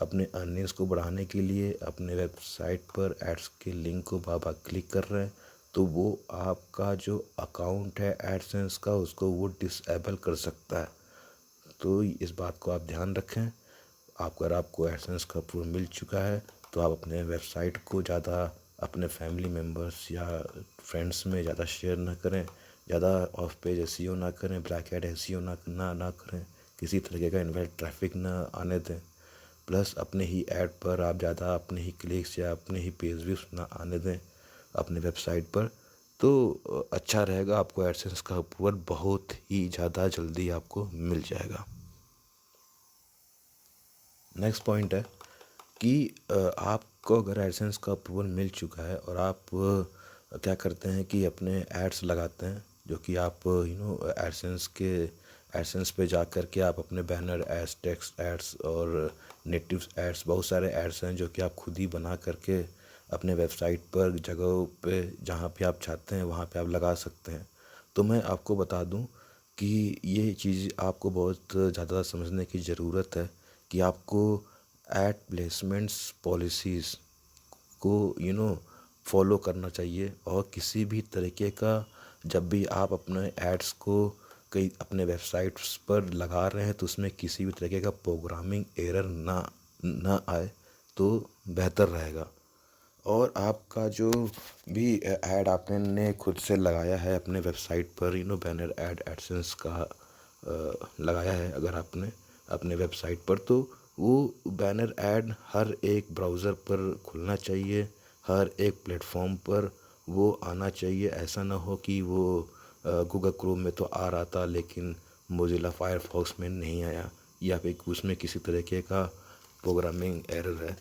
अपने अर्निंग्स को बढ़ाने के लिए अपने वेबसाइट पर एड्स के लिंक को बार बार क्लिक कर रहे हैं तो वो आपका जो अकाउंट है एडसेंस का उसको वो डिसेबल कर सकता है। तो इस बात को आप ध्यान रखें। अगर आपको एडसेंस का अप्रूवल मिल चुका है तो आप अपने वेबसाइट को ज़्यादा अपने फैमिली मेम्बर्स या फ्रेंड्स में ज़्यादा शेयर ना करें, ज़्यादा ऑफ पेज एसईओ ना करें, ब्लैक हैट एसईओ ना करें, किसी तरीके का इनवैलिड ट्रैफिक ना आने दें। प्लस अपने ही ऐड पर आप ज़्यादा अपने ही क्लिक्स या अपने ही पेज व्यूज ना आने दें अपने वेबसाइट पर, तो अच्छा रहेगा। आपको एडसेंस का अप्रूवल बहुत ही ज़्यादा जल्दी आपको मिल जाएगा। नेक्स्ट पॉइंट है कि आपको अगर एडसेंस का अप्रूवल मिल चुका है और आप क्या करते हैं कि अपने एड्स लगाते हैं, जो कि आप एडसेंस पे जा कर के आप अपने बैनर एड्स, टेक्स्ट एड्स और नेटिव एड्स, बहुत सारे एड्स हैं जो कि आप खुद ही बना करके अपने वेबसाइट पर जगहों पे जहाँ पे आप चाहते हैं वहाँ पे आप लगा सकते हैं। तो मैं आपको बता दूं कि ये चीज़ आपको बहुत ज़्यादा समझने की ज़रूरत है कि आपको एड प्लेसमेंट्स पॉलिसीज़ को फॉलो करना चाहिए। और किसी भी तरीके का जब भी आप अपने एड्स को कई अपने वेबसाइट्स पर लगा रहे हैं तो उसमें किसी भी तरीके का प्रोग्रामिंग एरर ना आए तो बेहतर रहेगा। और आपका जो भी ऐड आपने खुद से लगाया है अपने वेबसाइट पर, बैनर ऐड एडसेंस का लगाया है अगर आपने अपने वेबसाइट पर, तो वो बैनर ऐड हर एक ब्राउज़र पर खुलना चाहिए, हर एक प्लेटफॉर्म पर वो आना चाहिए। ऐसा ना हो कि वो गूगल क्रोम में तो आ रहा था लेकिन मोज़िला फायरफॉक्स में नहीं आया, या फिर उसमें किसी तरीके का प्रोग्रामिंग एरर है।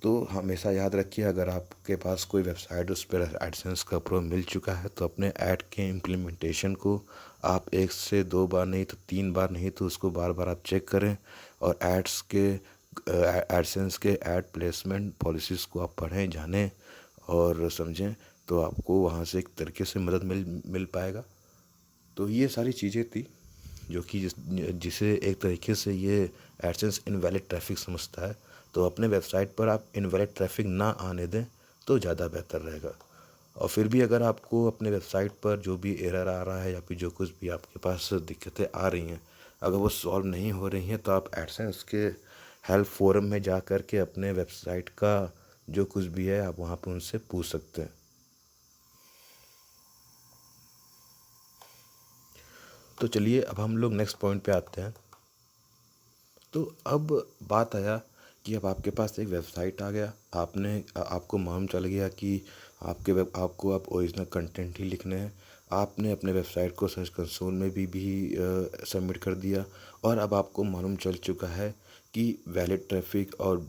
तो हमेशा याद रखिए, अगर आपके पास कोई वेबसाइट उस पर एडसेंस का अप्रूवल मिल चुका है तो अपने ऐड के इम्प्लीमेंटेशन को आप 1 से 2 बार नहीं तो 3 बार नहीं तो उसको बार बार आप चेक करें और एडसेंस के ऐड प्लेसमेंट पॉलिसीज़ को आप पढ़ें, जानें और समझें, तो आपको वहाँ से एक तरीके से मदद मिल पाएगा। तो ये सारी चीज़ें थी जो कि जिसे एक तरीके से ये एडसेंस इनवैलिड ट्रैफिक समझता है। तो अपने वेबसाइट पर आप इनवैलिड ट्रैफिक ना आने दें तो ज़्यादा बेहतर रहेगा। और फिर भी अगर आपको अपने वेबसाइट पर जो भी एरर आ रहा है या फिर जो कुछ भी आपके पास दिक्कतें आ रही हैं, अगर वो सॉल्व नहीं हो रही हैं, तो आप एडसेंस के हेल्प फोरम में जा कर के अपने वेबसाइट का जो कुछ भी है आप वहाँ पे उनसे पूछ सकते हैं। तो चलिए अब हम लोग नेक्स्ट पॉइंट पे आते हैं। तो अब बात आया कि अब आपके पास एक वेबसाइट आ गया, आपको मालूम चल गया कि आपको अब ओरिजिनल कंटेंट ही लिखने हैं। आपने अपने वेबसाइट को सर्च कंसोल में भी सबमिट कर दिया, और अब आपको मालूम चल चुका है कि वैलिड ट्रैफिक और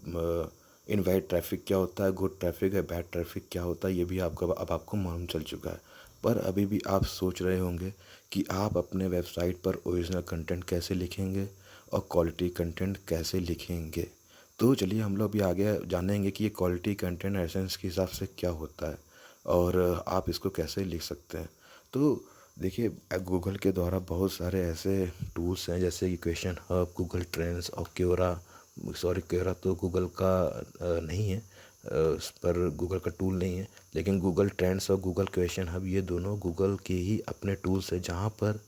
इनवैलिड ट्रैफिक क्या होता है, गुड ट्रैफिक है, बैड ट्रैफिक क्या होता है, ये भी अब आपको मालूम चल चुका है। पर अभी भी आप सोच रहे होंगे कि आप अपने वेबसाइट पर ओरिजिनल कंटेंट कैसे लिखेंगे और क्वालिटी कंटेंट कैसे लिखेंगे। तो चलिए हम लोग भी आगे जानेंगे कि ये क्वालिटी कंटेंट एसेंस के हिसाब से क्या होता है और आप इसको कैसे लिख सकते हैं। तो देखिए, गूगल के द्वारा बहुत सारे ऐसे टूल्स हैं, जैसे कि क्वेश्चन हब, गूगल ट्रेंड्स और क्योरा तो गूगल का नहीं है, उस पर गूगल का टूल नहीं है, लेकिन गूगल ट्रेंड्स और गूगल क्वेश्चन हब ये दोनों गूगल के ही अपने टूल्स हैं, जहाँ पर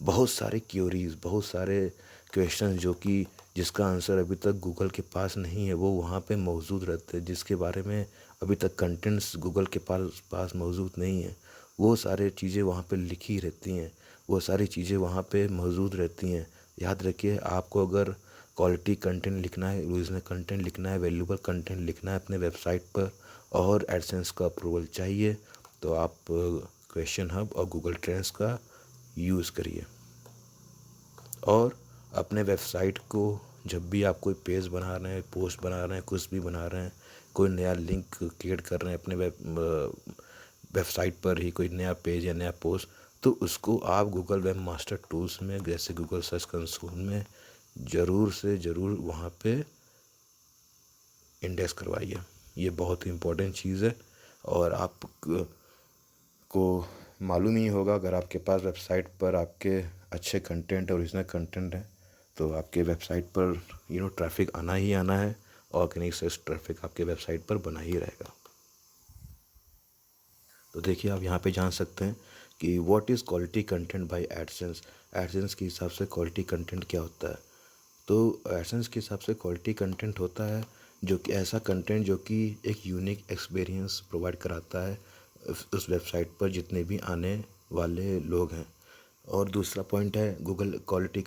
बहुत सारे क्यूरीज, बहुत सारे क्वेश्चन जो कि जिसका आंसर अभी तक गूगल के पास नहीं है, वो वहाँ पे मौजूद रहते हैं, जिसके बारे में अभी तक कंटेंट्स गूगल के पास मौजूद नहीं है, वो सारे चीज़ें वहाँ पे लिखी रहती हैं, वो सारी चीज़ें वहाँ पे मौजूद रहती हैं। याद रखिए, आपको अगर क्वालिटी कंटेंट लिखना है, ओरिजिनल कंटेंट लिखना है, वैल्यूबल कंटेंट लिखना है अपने वेबसाइट पर और एडसेंस का अप्रूवल चाहिए, तो आप क्वेश्चन हब और गूगल ट्रेंड्स का यूज़ करिए। और अपने वेबसाइट को जब भी आप कोई पेज बना रहे हैं, पोस्ट बना रहे हैं, कुछ भी बना रहे हैं, कोई नया लिंक क्रिएट कर रहे हैं अपने वेबसाइट पर ही, कोई नया पेज या नया पोस्ट, तो उसको आप गूगल वेब मास्टर टूल्स में, जैसे गूगल सर्च कंसोल में ज़रूर से ज़रूर वहाँ पे इंडेक्स करवाइए। ये बहुत ही इम्पोर्टेंट चीज़ है, और आप को मालूम ही होगा, अगर आपके पास वेबसाइट पर आपके अच्छे कंटेंट, ओरिजिनल कंटेंट है, तो आपके वेबसाइट पर ट्रैफिक आना ही आना है, ऑर्गेनिक सर्च ट्रैफिक आपके वेबसाइट पर बना ही रहेगा। तो देखिए, आप यहाँ पे जान सकते हैं कि what is quality content bye AdSense. AdSense के हिसाब से क्वालिटी कंटेंट क्या होता है। तो एडसेंस के हिसाब से क्वालिटी कंटेंट होता है जो कि ऐसा कंटेंट जो कि एक यूनिक एक्सपीरियंस प्रोवाइड कराता है उस वेबसाइट पर जितने भी आने वाले लोग हैं। और दूसरा पॉइंट है गुड क्वालिटी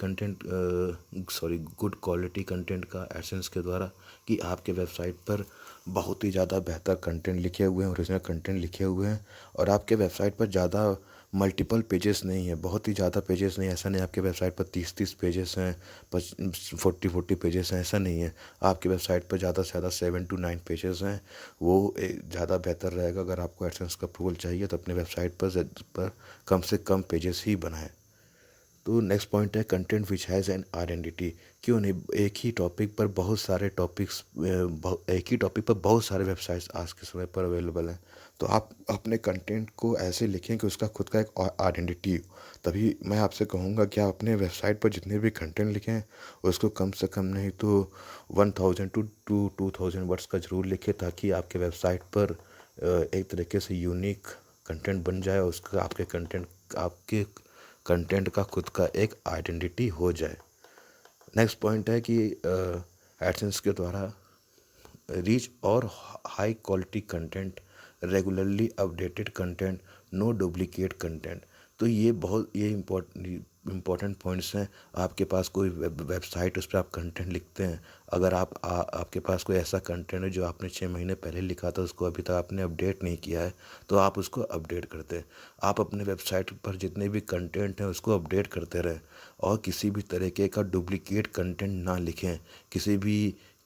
कंटेंट का एडसेंस के द्वारा, कि आपके वेबसाइट पर बहुत ही ज़्यादा बेहतर कंटेंट लिखे हुए हैं, ओरिजिनल कंटेंट लिखे हुए हैं, और आपके वेबसाइट पर ज़्यादा मल्टीपल पेजेस नहीं है, बहुत ही ज़्यादा पेजेस नहीं, ऐसा नहीं आपके वेबसाइट पर 30 पेजेस हैं, 40 पेजेस हैं, ऐसा नहीं है। आपकी वेबसाइट पर ज़्यादा से ज़्यादा 7 to 9 पेजेस हैं, वो ज़्यादा बेहतर रहेगा। अगर आपको एडसेंस का अप्रूवल चाहिए तो अपने वेबसाइट पर कम से कम पेजेस ही बनाएं। तो नेक्स्ट पॉइंट है content which has an identity. क्यों नहीं, एक ही टॉपिक पर बहुत सारे वेबसाइट्स आज के समय पर अवेलेबल हैं, तो आप अपने कंटेंट को ऐसे लिखें कि उसका खुद का एक आइडेंटिटी हो। तभी मैं आपसे कहूँगा कि आप अपने वेबसाइट पर जितने भी कंटेंट लिखें, उसको कम से कम नहीं तो 1000 to 2000 वर्ड्स का ज़रूर लिखें, ताकि आपके वेबसाइट पर एक तरीके से यूनिक कंटेंट बन जाए, और उसका आपके कंटेंट का खुद का एक आइडेंटिटी हो जाए। नेक्स्ट पॉइंट है कि एडसेंस के द्वारा रीच और high quality content, regularly updated content, no duplicate content. तो ये इम्पोर्टेंट पॉइंट्स हैं। आपके पास कोई वेबसाइट, उस पर आप कंटेंट लिखते हैं, अगर आपके पास कोई ऐसा कंटेंट है जो आपने 6 महीने पहले लिखा था, उसको अभी तक आपने अपडेट नहीं किया है, तो आप उसको अपडेट करते हैं। आप अपने वेबसाइट पर जितने भी कंटेंट हैं उसको अपडेट करते रहें, और किसी भी तरीके का डुप्लीकेट कंटेंट ना लिखें।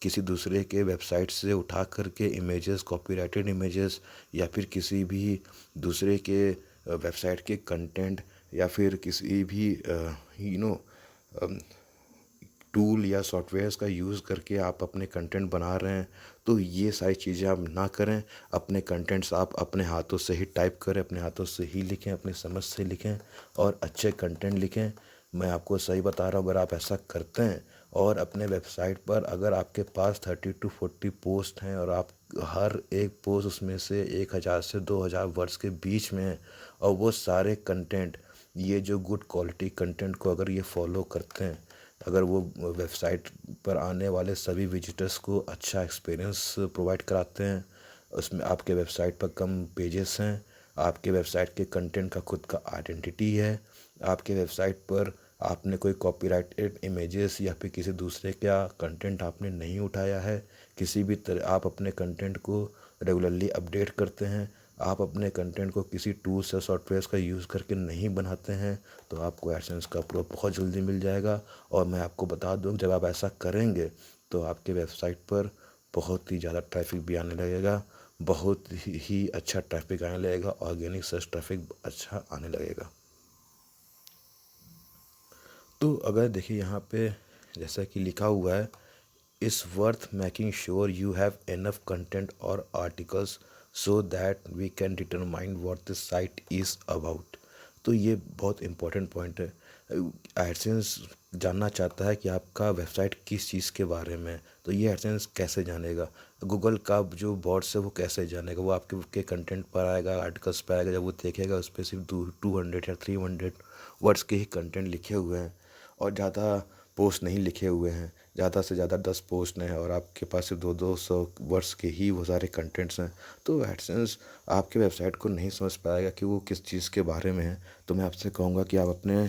किसी दूसरे के वेबसाइट से उठा करके इमेजेस, कॉपीराइटेड इमेजेस, या फिर किसी भी दूसरे के वेबसाइट के कंटेंट, या फिर किसी भी टूल या सॉफ्टवेयर्स का यूज़ करके आप अपने कंटेंट बना रहे हैं, तो ये सारी चीज़ें आप ना करें। अपने कंटेंट्स आप अपने हाथों से ही टाइप करें, अपने हाथों से ही लिखें, अपनी समझ से लिखें, और अच्छे कंटेंट लिखें। मैं आपको सही बता रहा हूँ, अगर आप ऐसा करते हैं और अपने वेबसाइट पर अगर आपके पास 30 to 40 पोस्ट हैं और आप हर एक पोस्ट उसमें से 1000 से 2000 वर्ड्स के बीच में है, और वो सारे कंटेंट, ये जो गुड क्वालिटी कंटेंट को अगर ये फॉलो करते हैं, अगर वो वेबसाइट पर आने वाले सभी विजिटर्स को अच्छा एक्सपीरियंस प्रोवाइड कराते हैं, उसमें आपके वेबसाइट पर कम पेजेस हैं, आपके वेबसाइट के कंटेंट का खुद का आइडेंटिटी है, आपके वेबसाइट पर आपने कोई कॉपीराइटेड इमेजेस या फिर किसी दूसरे का कंटेंट आपने नहीं उठाया है, किसी भी तरह आप अपने कंटेंट को रेगुलरली अपडेट करते हैं, आप अपने कंटेंट को किसी टूल्स या सॉफ्टवेयर्स का यूज़ करके नहीं बनाते हैं, तो आपको एडसेंस का अप्रूवल बहुत जल्दी मिल जाएगा। और मैं आपको बता दूं, जब आप ऐसा करेंगे तो आपके वेबसाइट पर बहुत ही ज़्यादा ट्रैफिक भी आने लगेगा, बहुत ही अच्छा ट्रैफिक आने लगेगा, ऑर्गेनिक सर्च ट्रैफिक अच्छा आने लगेगा। तो अगर देखिए यहाँ पे जैसा कि लिखा हुआ है, is worth making sure you have enough content और articles so that we can determine what this site is about. तो ये बहुत इंपॉर्टेंट पॉइंट है। एडसेंस जानना चाहता है कि आपका वेबसाइट किस चीज़ के बारे में है, तो ये एडसेंस कैसे जानेगा? गूगल का जो बॉट्स है वो कैसे जानेगा? वो आपके कंटेंट पर आएगा, आर्टिकल्स पर आएगा, जब वो देखेगा उस पर सिर्फ 200 या 300 वर्ड्स के ही कंटेंट लिखे हुए हैं और ज़्यादा पोस्ट नहीं लिखे हुए हैं, ज़्यादा से ज़्यादा 10 पोस्ट हैं और आपके पास सिर्फ 200 वर्ड्स के ही वो सारे कंटेंट्स हैं, तो एडसेंस आपके वेबसाइट को नहीं समझ पाएगा कि वो किस चीज़ के बारे में है। तो मैं आपसे कहूँगा कि आप अपने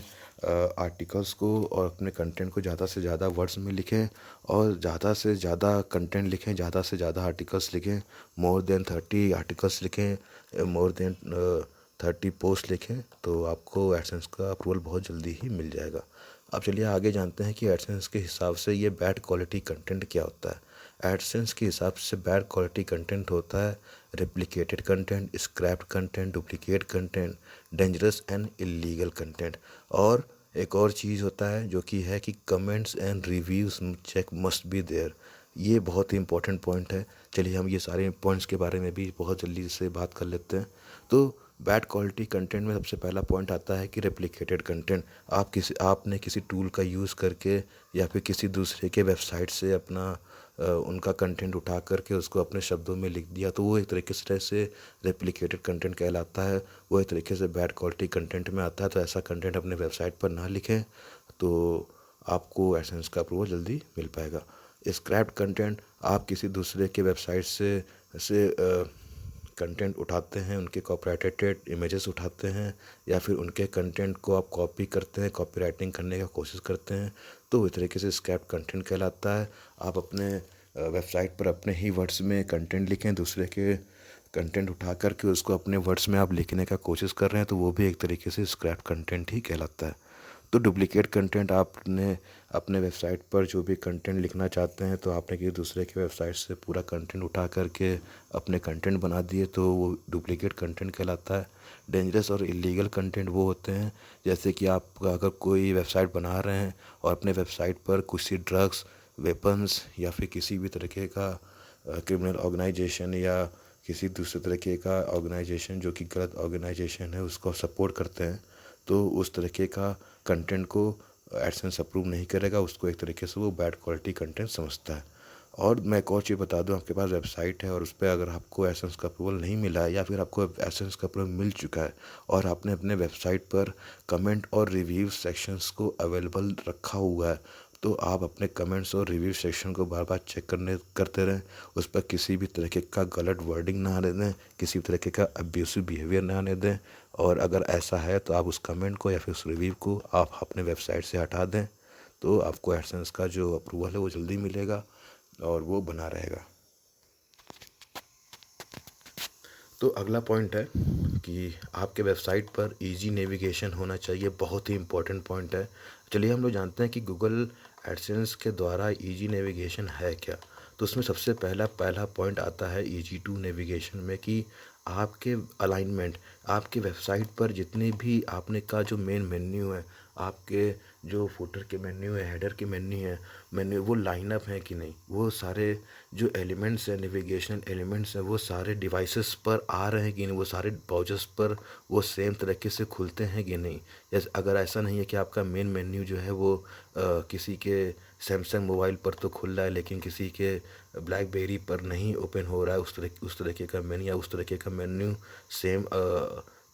आर्टिकल्स को और अपने कंटेंट को ज़्यादा से ज़्यादा वर्ड्स में लिखें और ज़्यादा से ज़्यादा कंटेंट लिखें, ज़्यादा से ज़्यादा आर्टिकल्स लिखें, मोर देन 30 आर्टिकल्स लिखें, मोर देन 30 पोस्ट लिखें, तो आपको एडसेंस का अप्रूवल बहुत जल्दी ही मिल जाएगा। अब चलिए आगे जानते हैं कि एडसेंस के हिसाब से ये बैड क्वालिटी कंटेंट क्या होता है। एडसेंस के हिसाब से बैड क्वालिटी कंटेंट होता है replicated content, scraped content, duplicate content, dangerous and illegal content. और एक और चीज़ होता है जो कि है कि comments and reviews check must be there. ये बहुत ही इंपॉर्टेंट पॉइंट है। चलिए हम ये सारे पॉइंट्स के बारे में भी बहुत जल्दी से बात कर लेते हैं। तो बैड क्वालिटी कंटेंट में सबसे पहला पॉइंट आता है कि रेप्लिकेटेड कंटेंट। आपने किसी टूल का यूज़ करके या फिर किसी दूसरे के वेबसाइट से अपना उनका कंटेंट उठा करके उसको अपने शब्दों में लिख दिया, तो वो एक तरीके से रेप्लिकेटेड कंटेंट कहलाता है, वो एक तरीके से बैड क्वालिटी कंटेंट में आता है। तो ऐसा कंटेंट अपने वेबसाइट पर ना लिखें, तो आपको एडसेंस का अप्रूवल जल्दी मिल पाएगा। स्क्रैप्ड कंटेंट, आप किसी दूसरे के वेबसाइट से कंटेंट उठाते हैं, उनके कॉपीराइटेड इमेजेस उठाते हैं या फिर उनके कंटेंट को आप कॉपी करते हैं, कॉपी राइटिंग करने का कोशिश करते हैं, तो इस तरीके से स्क्रैप कंटेंट कहलाता है। आप अपने वेबसाइट पर अपने ही वर्ड्स में कंटेंट लिखें, दूसरे के कंटेंट उठा करके उसको अपने वर्ड्स में आप लिखने का कोशिश कर रहे हैं, तो वो भी एक तरीके से स्क्रैप कंटेंट ही कहलाता है। तो डुप्लीकेट कंटेंट, आपने अपने वेबसाइट पर जो भी कंटेंट लिखना चाहते हैं तो आपने किसी दूसरे के वेबसाइट से पूरा कंटेंट उठा करके अपने कंटेंट बना दिए, तो वो डुप्लीकेट कंटेंट कहलाता है। डेंजरस और इलीगल कंटेंट वो होते हैं जैसे कि आप अगर कोई वेबसाइट बना रहे हैं और अपने वेबसाइट पर कुछ ड्रग्स, वेपन्स या फिर किसी भी तरीके का क्रिमिनल ऑर्गेनाइजेशन या किसी दूसरे तरीके का ऑर्गेनाइजेशन जो कि गलत ऑर्गेनाइजेशन है उसको सपोर्ट करते हैं, तो उस तरीके का कंटेंट को एडसेंस अप्रूव नहीं करेगा, उसको एक तरीके से वो बैड क्वालिटी कंटेंट समझता है। और मैं एक और चीज़ बता दूं, आपके पास वेबसाइट है और उस पर अगर आपको एडसेंस का अप्रूवल नहीं मिला है या फिर आपको एडसेंस का अप्रूवल मिल चुका है और आपने अपने वेबसाइट पर कमेंट और रिव्यू सेक्शंस को अवेलेबल रखा हुआ है, तो आप अपने कमेंट्स और रिव्यू सेक्शन को बार बार चेक करते रहें, उस पर किसी भी तरीके का गलत वर्डिंग ना आने दें, किसी भी तरीके का अब्यूसिव बिहेवियर ना आने दें। और अगर ऐसा है तो आप उस कमेंट को या फिर उस रिव्यू को आप अपने वेबसाइट से हटा दें, तो आपको एडसेंस का जो अप्रूवल है वो जल्दी मिलेगा और वो बना रहेगा। तो अगला पॉइंट है कि आपके वेबसाइट पर इजी नेविगेशन होना चाहिए, बहुत ही इंपॉर्टेंट पॉइंट है। चलिए हम लोग जानते हैं कि गूगल एडसेंस के द्वारा इजी नेविगेशन है क्या। तो उसमें सबसे पहला पॉइंट आता है इजी टू नेविगेशन में कि आपके अलाइनमेंट, आपके वेबसाइट पर जितने भी आपने का जो मेन मेन्यू है, आपके जो फुटर के मेन्यू है, हेडर के मेन्यू वो लाइनअप है कि नहीं, वो सारे जो एलिमेंट्स हैं, नेविगेशन एलिमेंट्स हैं, वो सारे डिवाइसेस पर आ रहे हैं कि नहीं, वो सारे ब्राउज़र्स पर वो सेम तरीके से खुलते हैं कि नहीं। जैसे अगर ऐसा नहीं है कि आपका मेन मेन्यू जो है वो किसी के सैमसंग मोबाइल पर तो खुल रहा है लेकिन किसी के ब्लैकबेरी पर नहीं ओपन हो रहा है उस तरीके का मेन्यू, या उस तरीके का मेन्यू सेम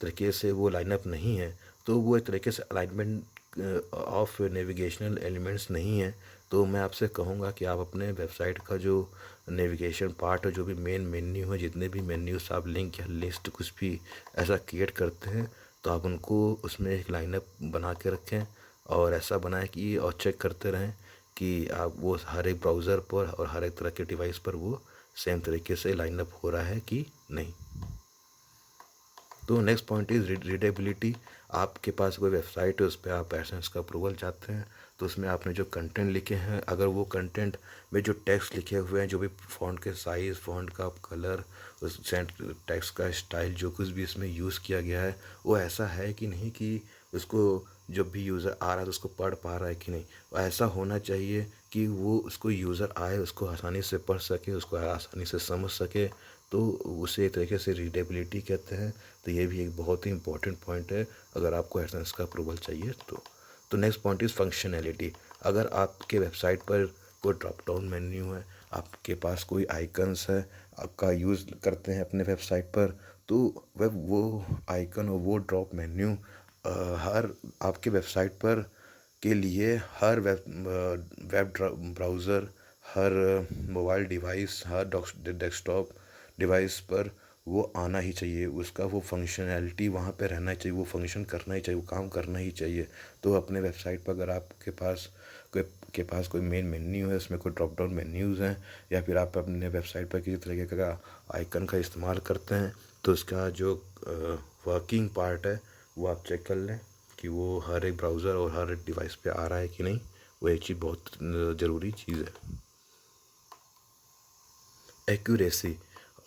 तरीके से वो लाइनअप नहीं है, तो वो एक तरीके से अलाइनमेंट ऑफ नेविगेशनल एलिमेंट्स नहीं है। तो मैं आपसे कहूँगा कि आप अपने वेबसाइट का जो नेविगेशन पार्ट है, जो भी मेन मेन्यू है, जितने भी मेन्यूज आप लिंक या लिस्ट कुछ भी ऐसा क्रिएट करते हैं, तो आप उनको उसमें एक लाइनअप बना के रखें और ऐसा बनाएं कि और चेक करते रहें कि आप वो हर एक ब्राउज़र पर और हर एक तरह के डिवाइस पर वो सेम तरीके से लाइनअप हो रहा है कि नहीं। तो नेक्स्ट पॉइंट इज़ रीडेबिलिटी। आपके पास कोई वेबसाइट है, उस पर आप एडसेंस का अप्रूवल चाहते हैं, तो उसमें आपने जो कंटेंट लिखे हैं, अगर वो कंटेंट में जो टेक्स्ट लिखे हुए हैं, जो भी फ़ॉन्ट के साइज़, फ़ॉन्ट का कलर, उस टेक्स्ट का स्टाइल, जो कुछ भी इसमें यूज़ किया गया है, वो ऐसा है कि नहीं कि उसको जब भी यूज़र आ रहा है तो उसको पढ़ पा रहा है कि नहीं। ऐसा होना चाहिए कि वो उसको यूज़र आए, उसको आसानी से पढ़ सके, उसको आसानी से समझ सके, तो उसे एक तरीके से रीडेबिलिटी कहते हैं। तो ये भी एक बहुत ही इंपॉर्टेंट पॉइंट है अगर आपको एडसेंस का अप्रूवल चाहिए तो नेक्स्ट पॉइंट इज़ फंक्शनैलिटी। अगर आपके वेबसाइट पर कोई ड्रॉप डाउन मेन्यू है, आपके पास कोई आइकन्स है, आपका यूज़ करते हैं अपने वेबसाइट पर, तो वह वो आइकन और वो ड्रॉप मेन्यू हर आपके वेबसाइट पर के लिए हर वेब ब्राउज़र, हर मोबाइल डिवाइस, हर डेस्कटॉप डिवाइस पर वो आना ही चाहिए। उसका वो फंक्शनैलिटी वहाँ पे रहना चाहिए, वो फंक्शन करना ही चाहिए, वो काम करना ही चाहिए। तो अपने वेबसाइट पर अगर आपके पास कोई मेन मेन्यू है, उसमें कोई ड्रॉप डाउन मेन्यूज़ हैं, या फिर आप अपने वेबसाइट पर किसी तरीके का आइकन का इस्तेमाल करते हैं, तो उसका जो वर्किंग पार्ट है वो आप चेक कर लें कि वो हर एक ब्राउज़र और हर एक डिवाइस पे आ रहा है कि नहीं। वो एक चीज़ बहुत ज़रूरी चीज़ है। एक्यूरेसी,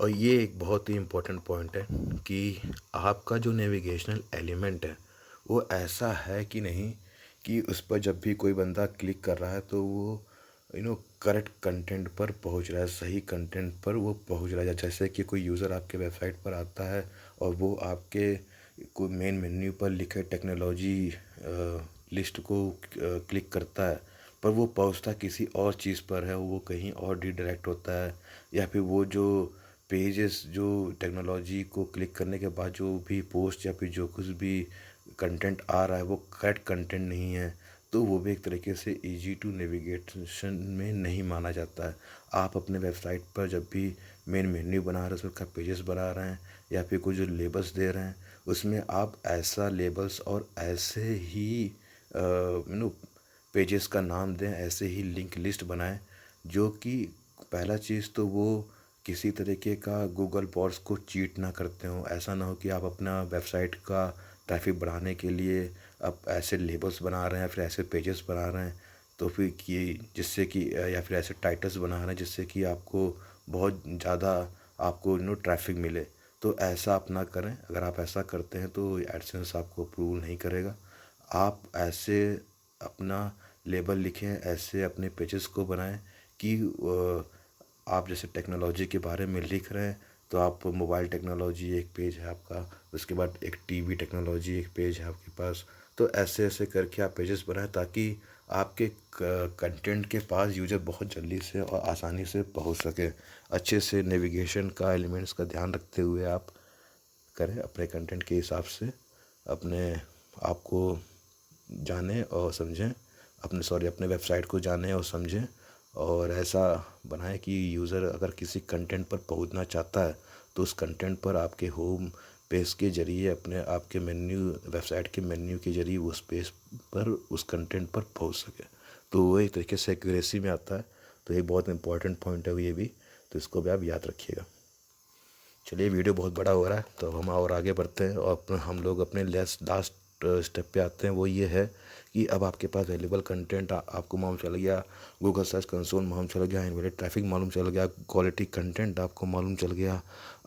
और ये एक बहुत ही इम्पोर्टेंट पॉइंट है कि आपका जो नेविगेशनल एलिमेंट है वो ऐसा है कि नहीं कि उस पर जब भी कोई बंदा क्लिक कर रहा है तो वो करेक्ट कंटेंट पर पहुंच रहा है, सही कंटेंट पर वो पहुंच रहा है। जैसे कि कोई यूज़र आपके वेबसाइट पर आता है और वो आपके कोई मेन मेन्यू पर लिखे टेक्नोलॉजी लिस्ट को क्लिक करता है, पर वो पहुंचता किसी और चीज़ पर है, वो कहीं और रिडायरेक्ट होता है, या फिर वो जो पेजेस जो टेक्नोलॉजी को क्लिक करने के बाद जो भी पोस्ट या फिर जो कुछ भी कंटेंट आ रहा है वो करेक्ट कंटेंट नहीं है, तो वो भी एक तरीके से इजी टू नेविगेशन में नहीं माना जाता है। आप अपने वेबसाइट पर जब भी मेन मेन्यू बना रहे हैं, उसका पेजेस बना रहे हैं, या फिर कुछ जो लेबल्स दे रहे हैं, उसमें आप ऐसा लेबल्स और ऐसे ही पेजेस का नाम दें, ऐसे ही लिंक लिस्ट बनाएं, जो कि पहला चीज़ तो वो किसी तरीके का गूगल बॉट्स को चीट ना करते हो। ऐसा ना हो कि आप अपना वेबसाइट का ट्रैफिक बढ़ाने के लिए आप ऐसे लेबल्स बना रहे हैं, फिर ऐसे पेजेस बना रहे हैं, तो फिर कि जिससे कि या फिर ऐसे टाइटल्स बना रहे हैं जिससे कि आपको बहुत ज़्यादा आपको ट्रैफिक मिले। तो ऐसा आप ना करें। अगर आप ऐसा करते हैं तो एडसेंस आपको अप्रूवल नहीं करेगा। आप ऐसे अपना लेबल लिखें, ऐसे अपने पेजेस को बनाएं कि आप जैसे टेक्नोलॉजी के बारे में लिख रहे हैं तो आप मोबाइल टेक्नोलॉजी एक पेज है आपका, उसके बाद एक टीवी टेक्नोलॉजी एक पेज है आपके पास। तो ऐसे ऐसे करके आप पेजेस बनाएं ताकि आपके कंटेंट के पास यूज़र बहुत जल्दी से और आसानी से पहुंच सके। अच्छे से नेविगेशन का एलिमेंट्स का ध्यान रखते हुए आप करें अपने कंटेंट के हिसाब से, अपने आप को जानें और समझें, अपने वेबसाइट को जानें और समझें, और ऐसा बनाएं कि यूज़र अगर किसी कंटेंट पर पहुंचना चाहता है तो उस कंटेंट पर आपके होम पेज के ज़रिए, अपने आपके मेन्यू वेबसाइट के मेन्यू के ज़रिए उस पेज पर उस कंटेंट पर पहुंच सके। तो वो एक तरीके से एक्यूरेसी में आता है। तो एक बहुत इंपॉर्टेंट पॉइंट है ये भी, तो इसको भी आप याद रखिएगा। चलिए, वीडियो बहुत बड़ा हो रहा है तो हम और आगे बढ़ते हैं और हम लोग अपने लास्ट स्टेप पे आते हैं। वो ये है कि अब आपके पास अवेलेबल कंटेंट आपको मालूम चल गया, गूगल सर्च कंसोल मालूम चल गया, इनवैलिड ट्रैफिक मालूम चल गया, क्वालिटी कंटेंट आपको मालूम चल गया,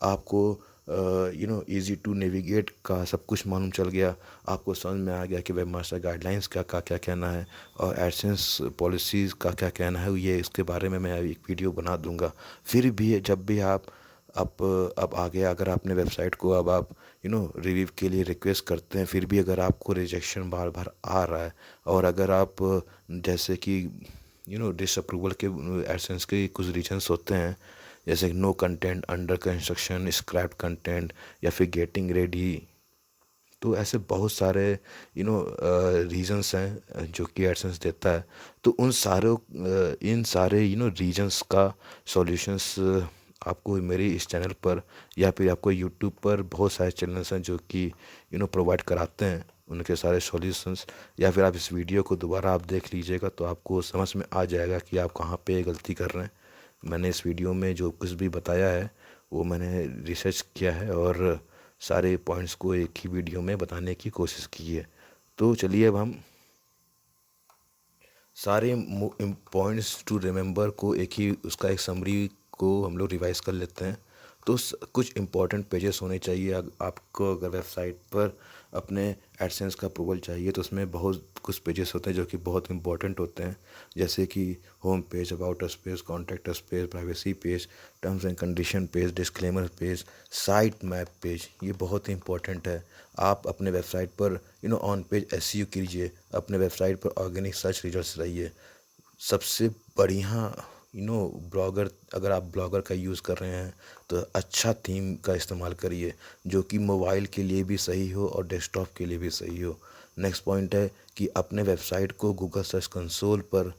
आपको इजी टू नेविगेट का सब कुछ मालूम चल गया, आपको समझ में आ गया कि वेब मास्टर गाइडलाइंस का क्या कहना है और एडसेंस पॉलिसीज़ का क्या कहना है। ये इसके बारे में मैं एक वीडियो बना दूंगा। फिर भी जब भी आप अब आगे अगर आपने वेबसाइट को अब आप रिव्यू के लिए रिक्वेस्ट करते हैं, फिर भी अगर आपको रिजेक्शन बार बार आ रहा है, और अगर आप जैसे कि डिसअप्रूवल के एडसेंस के कुछ रीजंस होते हैं, जैसे no content, under construction, scrap content, या फिर गेटिंग रेडी। तो ऐसे बहुत सारे रीजंस हैं जो कि एडसेंस देता है। तो इन सारे रीजंस का सॉल्यूशंस आपको मेरे इस चैनल पर या फिर आपको यूट्यूब पर बहुत सारे चैनल्स हैं जो कि प्रोवाइड कराते हैं उनके सारे सॉल्यूशंस। या फिर आप इस वीडियो को दोबारा आप देख लीजिएगा तो आपको समझ में आ जाएगा कि आप कहाँ पे गलती कर रहे हैं। मैंने इस वीडियो में जो कुछ भी बताया है वो मैंने रिसर्च किया है और सारे पॉइंट्स को एक ही वीडियो में बताने की कोशिश की है। तो चलिए अब हम सारे पॉइंट्स टू रिमेंबर को उसका एक समरी को हम लोग रिवाइज कर लेते हैं। तो कुछ इम्पोर्टेंट पेजेस होने चाहिए। आपको अगर वेबसाइट पर अपने एडसेंस का अप्रूवल चाहिए तो उसमें बहुत कुछ पेजेस होते हैं जो कि बहुत इंपॉर्टेंट होते हैं, जैसे कि home page, about us page, contact us page, privacy page, terms and condition page, disclaimer page, site map page. ये बहुत ही इंपॉर्टेंट है। आप अपने वेबसाइट पर ऑन पेज एसईओ कीजिए, अपने वेबसाइट पर ऑर्गेनिक सर्च रिजल्ट्स रहिए। सबसे बढ़िया ब्लॉगर, अगर आप ब्लॉगर का यूज़ कर रहे हैं तो अच्छा थीम का इस्तेमाल करिए जो कि मोबाइल के लिए भी सही हो और डेस्कटॉप के लिए भी सही हो। नेक्स्ट पॉइंट है कि अपने वेबसाइट को गूगल सर्च कंसोल पर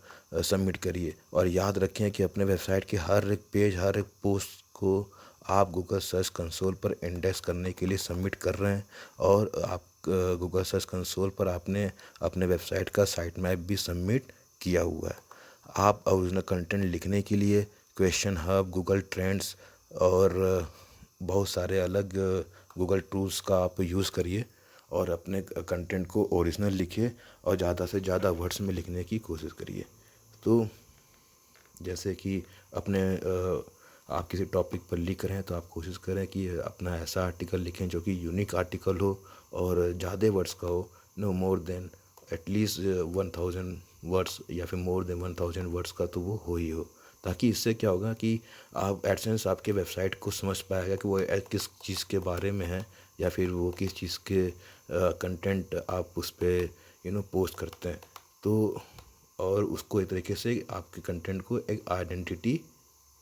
सबमिट करिए, और याद रखें कि अपने वेबसाइट के हर एक पेज, हर एक पोस्ट को आप गूगल सर्च कंसोल पर इंडेक्स करने के लिए सबमिट कर रहे हैं, और आप गूगल सर्च कंसोल पर आपने अपने वेबसाइट का साइट मैप भी सबमिट किया हुआ है। आप ओरिजिनल कंटेंट लिखने के लिए क्वेश्चन हब, गूगल ट्रेंड्स और बहुत सारे अलग गूगल टूल्स का आप यूज़ करिए और अपने कंटेंट को ओरिजिनल लिखिए और ज़्यादा से ज़्यादा वर्ड्स में लिखने की कोशिश करिए। तो जैसे कि अपने आप किसी टॉपिक पर लिख रहे हैं तो आप कोशिश करें कि अपना ऐसा आर्टिकल लिखें जो कि यूनिक आर्टिकल हो और ज़्यादा वर्ड्स का हो, no more than at least 1000 words या फिर मोर देन 1000 वर्ड्स का तो वो हो ही हो। ताकि इससे क्या होगा कि आप एडसेंस आपके वेबसाइट को समझ पाएगा कि वो किस चीज़ के बारे में है या फिर वो किस चीज़ के कंटेंट आप उस पर पोस्ट करते हैं। तो और उसको एक तरीके से आपके कंटेंट को एक आइडेंटिटी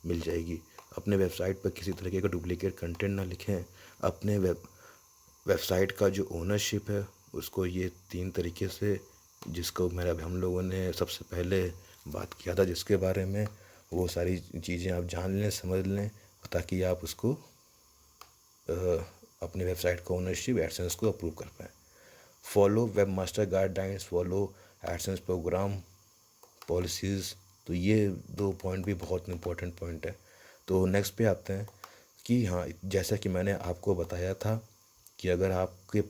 मिल जाएगी। अपने वेबसाइट पर किसी तरीके का डुप्लीकेट कंटेंट ना लिखें। अपने वेबसाइट का जो ओनरशिप है उसको ये 3 तरीके से, जिसको मेरा हम लोगों ने सबसे पहले बात किया था जिसके बारे में, वो सारी चीज़ें आप जान लें, समझ लें, ताकि आप उसको अपने वेबसाइट का ओनरशिप एडसेंस को अप्रूव कर पाएँ। Follow webmaster guidelines, follow AdSense program policies. तो ये 2 पॉइंट भी बहुत इंपॉर्टेंट पॉइंट है। तो नेक्स्ट पे आते हैं कि हाँ, जैसा कि मैंने आपको बताया था कि अगर आपके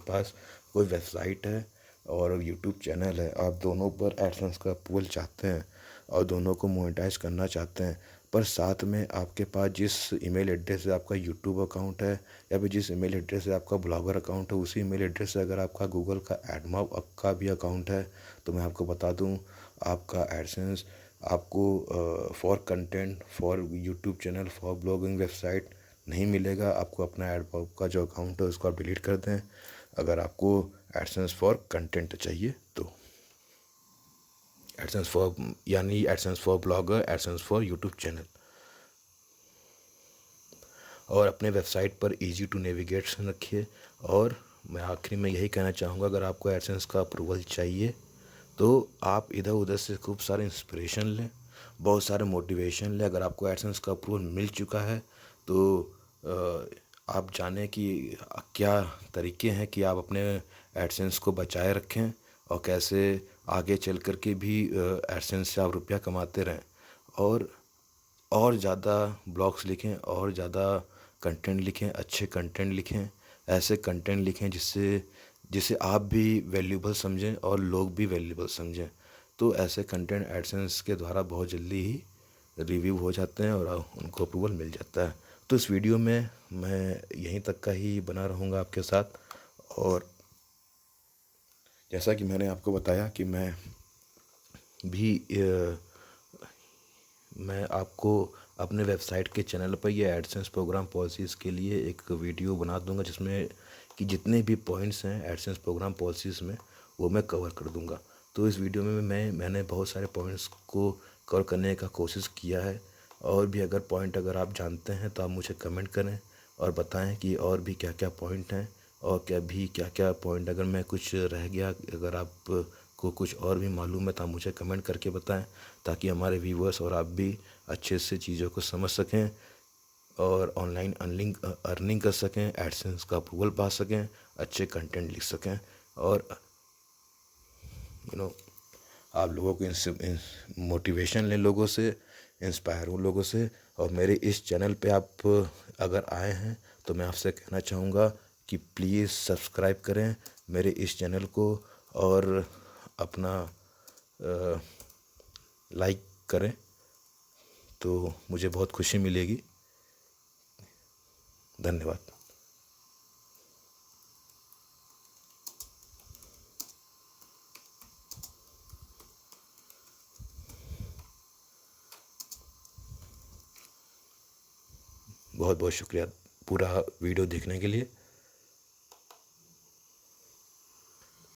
पास कोई वेबसाइट है और यूट्यूब चैनल है, आप दोनों पर एडसेंस का अप्रूवल चाहते हैं और दोनों को मोनेटाइज करना चाहते हैं, पर साथ में आपके पास जिस ईमेल एड्रेस से आपका यूट्यूब अकाउंट है या फिर जिस ईमेल एड्रेस से आपका ब्लॉगर अकाउंट है, उसी ईमेल एड्रेस से अगर आपका गूगल का एडमॉब का भी अकाउंट है, तो मैं आपको बता दूं, आपका एडसेंस आपको for content, for YouTube channel, for blogging website नहीं मिलेगा। आपको अपना एडमॉब का जो अकाउंट है उसको आप डिलीट कर दें अगर आपको एडसेंस फॉर कंटेंट चाहिए तो। एडसेंस फॉर यानी AdSense for blogger, AdSense for YouTube channel. और अपने वेबसाइट पर इजी टू नेविगेशन रखिए। और मैं आखिरी में यही कहना चाहूँगा, अगर आपको एडसेंस का अप्रूवल चाहिए तो आप इधर उधर से खूब सारे इंस्पिरेशन लें, बहुत सारे मोटिवेशन लें। अगर आपको एडसेंस का अप्रूवल मिल चुका है तो आप जानें कि क्या तरीके हैं कि आप अपने एडसेंस को बचाए रखें और कैसे आगे चल कर के भी एडसेंस से आप रुपया कमाते रहें। और ज़्यादा ब्लॉग्स लिखें और ज़्यादा कंटेंट लिखें, अच्छे कंटेंट लिखें, ऐसे कंटेंट लिखें जिसे आप भी वैल्यूबल समझें और लोग भी वैल्यूबल समझें। तो ऐसे कंटेंट एडसेंस के द्वारा बहुत जल्दी ही रिव्यू हो जाते हैं और उनको अप्रूवल मिल जाता है। तो इस वीडियो में मैं यहीं तक का ही बना रहूँगा आपके साथ। और जैसा कि मैंने आपको बताया कि मैं आपको अपने वेबसाइट के चैनल पर ये एडसेंस प्रोग्राम पॉलिसीज़ के लिए एक वीडियो बना दूंगा जिसमें कि जितने भी पॉइंट्स हैं एडसेंस प्रोग्राम पॉलिसीज़ में वो मैं कवर कर दूंगा। तो इस वीडियो में मैंने बहुत सारे पॉइंट्स को कवर करने का कोशिश किया है। और भी अगर पॉइंट अगर आप जानते हैं तो आप मुझे कमेंट करें और बताएं कि और भी क्या क्या पॉइंट हैं, और क्या क्या पॉइंट अगर मैं कुछ रह गया, अगर आप को कुछ और भी मालूम है तो आप मुझे कमेंट करके बताएं, ताकि हमारे व्यूवर्स और आप भी अच्छे से चीज़ों को समझ सकें और ऑनलाइन अर्निंग कर सकें, एडसेंस का अप्रूवल पा सकें, अच्छे कंटेंट लिख सकें। और आप लोगों को मोटिवेशन लें लोगों से, इंस्पायर हूँ लोगों से। और मेरे इस चैनल पे आप अगर आए हैं तो मैं आपसे कहना चाहूँगा कि प्लीज़ सब्सक्राइब करें मेरे इस चैनल को और अपना लाइक करें, तो मुझे बहुत खुशी मिलेगी। धन्यवाद। बहुत बहुत शुक्रिया पूरा वीडियो देखने के लिए।